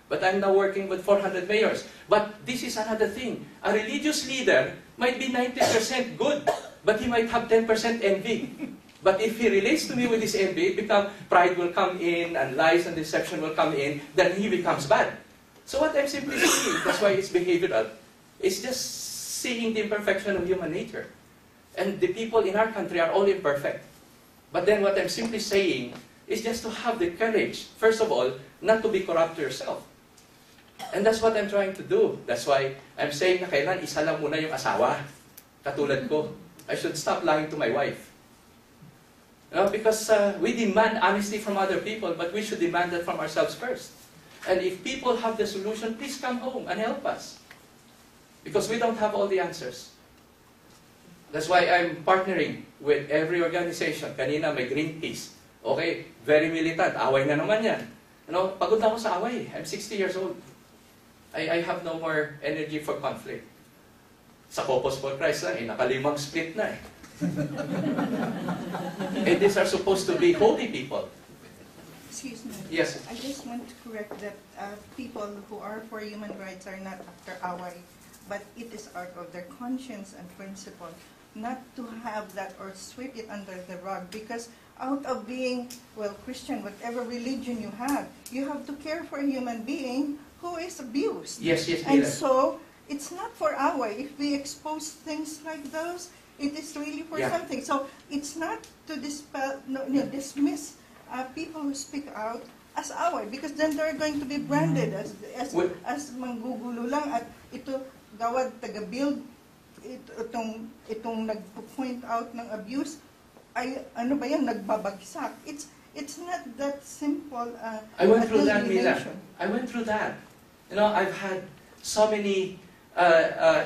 But I'm now working with 400 mayors. But this is another thing. A religious leader might be 90% good, but he might have 10% envy. But if he relates to me with this envy, pride will come in, and lies and deception will come in, then he becomes bad. So what I'm simply saying, that's why it's behavioral, it's just seeing the imperfection of human nature. And the people in our country are all imperfect. But then what I'm simply saying is just to have the courage, first of all, not to be corrupt to yourself. And that's what I'm trying to do. That's why I'm saying na kailan isa lang muna yung asawa. Katulad ko. I should stop lying to my wife. Because we demand honesty from other people, but we should demand that from ourselves first. And if people have the solution, please come home and help us. Because we don't have all the answers. That's why I'm partnering with every organization. Kanina may Greenpeace. Okay, very militant. Away na naman yan. Pagod na ako sa away. I'm 60 years old. I have no more energy for conflict. Sa Copos for Christ lang, nakalimang split na eh. And these are supposed to be holy people. Excuse me. Yes. I just want to correct that people who are for human rights are not after away, but it is out of their conscience and principle not to have that or sweep it under the rug, because out of being, well, Christian, whatever religion you have to care for a human being who is abused. Yes, yes, And yes. so, it's not for our. If we expose things like those, it is really for Yeah. something. So, it's not to dismiss people who speak out as away, because then they're going to be branded Well- as manggugulo lang at ito gawad taga-build itong nag-point out ng abuse ay ano ba yan nagbabagsak. It's not that simple. I went through that, Mila. delineation. I went through that. You know, I've had so many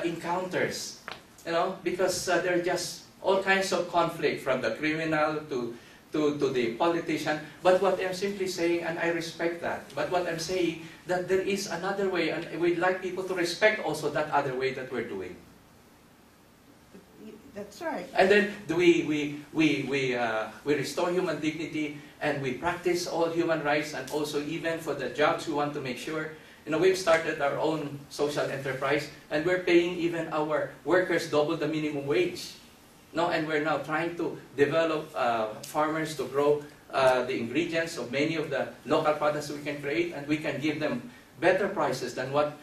encounters, you know, because there are just all kinds of conflict, from the criminal to the politician. But what I'm simply saying, and I respect that, but what I'm saying, that there is another way, and we'd like people to respect also that other way that we're doing. That's right. And then we restore human dignity, and we practice all human rights, and also even for the jobs we want to make sure. You know, we've started our own social enterprise, and we're paying even our workers double the minimum wage. No, and we're now trying to develop farmers to grow the ingredients of many of the local products we can create, and we can give them better prices than what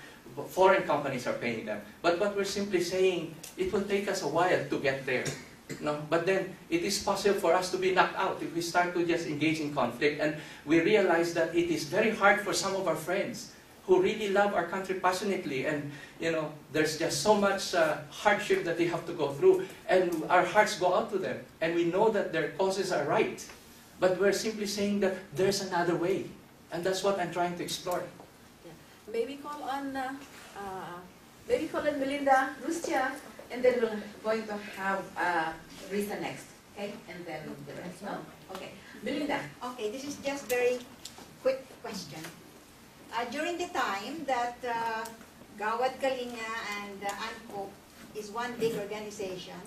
foreign companies are paying them. But what we're simply saying, it will take us a while to get there. No? But then, it is possible for us to be knocked out if we start to just engage in conflict. And we realize that it is very hard for some of our friends who really love our country passionately. And, you know, there's just so much hardship that they have to go through. And our hearts go out to them. And we know that their causes are right. But we're simply saying that there's another way. And that's what I'm trying to explore. Maybe call on Melinda Rustia, and then we're going to have Risa next, okay? And then the rest, no? Okay. Melinda. Okay, this is just very quick question. During the time that Gawad Kalinga and ANCOP is one big organization,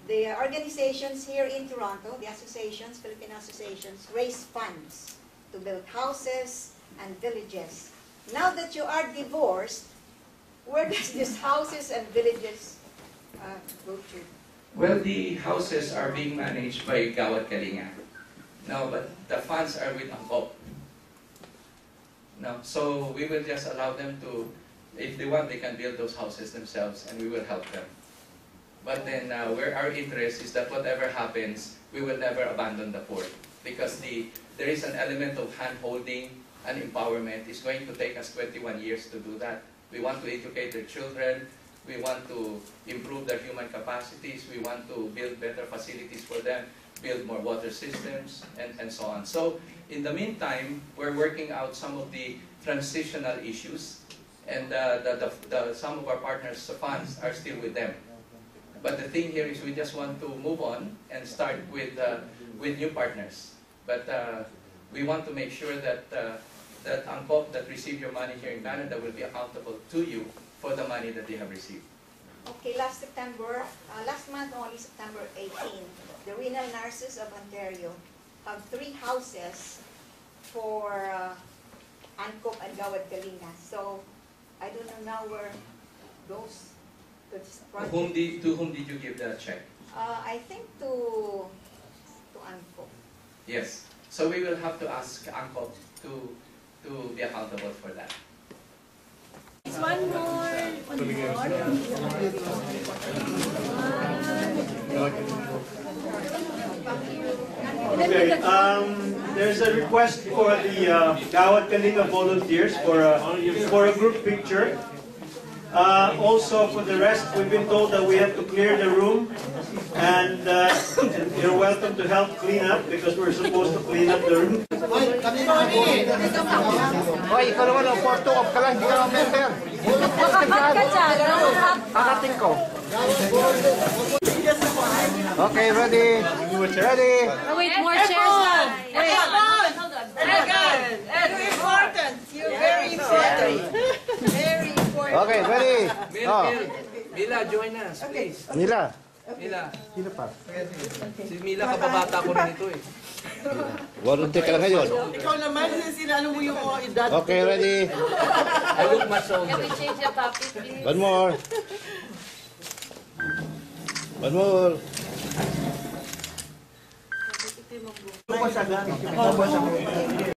the organizations here in Toronto, the associations, Filipino associations, raise funds to build houses and villages. Now that you are divorced, where does these houses and villages go to? Well, the houses are being managed by Gawad Kalinga. No, but the funds are with ANCOP. No, so we will just allow them to, if they want, they can build those houses themselves, and we will help them. But then, where our interest is that whatever happens, we will never abandon the poor, because there is an element of hand-holding and empowerment. It's going to take us 21 years to do that. We want to educate their children. We want to improve their human capacities. We want to build better facilities for them, build more water systems, and so on. So, in the meantime, we're working out some of the transitional issues, and some of our partners' funds are still with them. But the thing here is we just want to move on and start with new partners. But we want to make sure that that ANCOP that receive your money here in Canada will be accountable to you for the money that they have received. Okay, last month only, September 18, the renal nurses of Ontario have 3 houses for ANCOP and Gawad Kalinga. So, I don't know now where goes to this project. To whom did you give the check? I think to ANCOP. Yes. So we will have to ask ANCOP to be accountable for that. One more. Okay, there's a request for the Gawad Kalinga volunteers for a group picture. Also, for the rest, we've been told that we have to clear the room, and you're welcome to help clean up because we're supposed to clean up the room. Hoy, ikaw naman, photo op ka lang, hindi ka naman member. Akating ko. Okay, ready? Ready? Oh, wait, more chairs. Wait. You're important. You're very important. Very important. Okay, ready? Mil, Oh. Mil, Mila, join us, Okay. please. Mila. Mila. Sino pa? Si Mila, kababata ko rin ito eh. Volunteer ka lang ngayon. Ikaw naman, sinano mo yung edad. Okay, ready? I look much older. Can we change the topic, please? One more. One more. Bukas agad.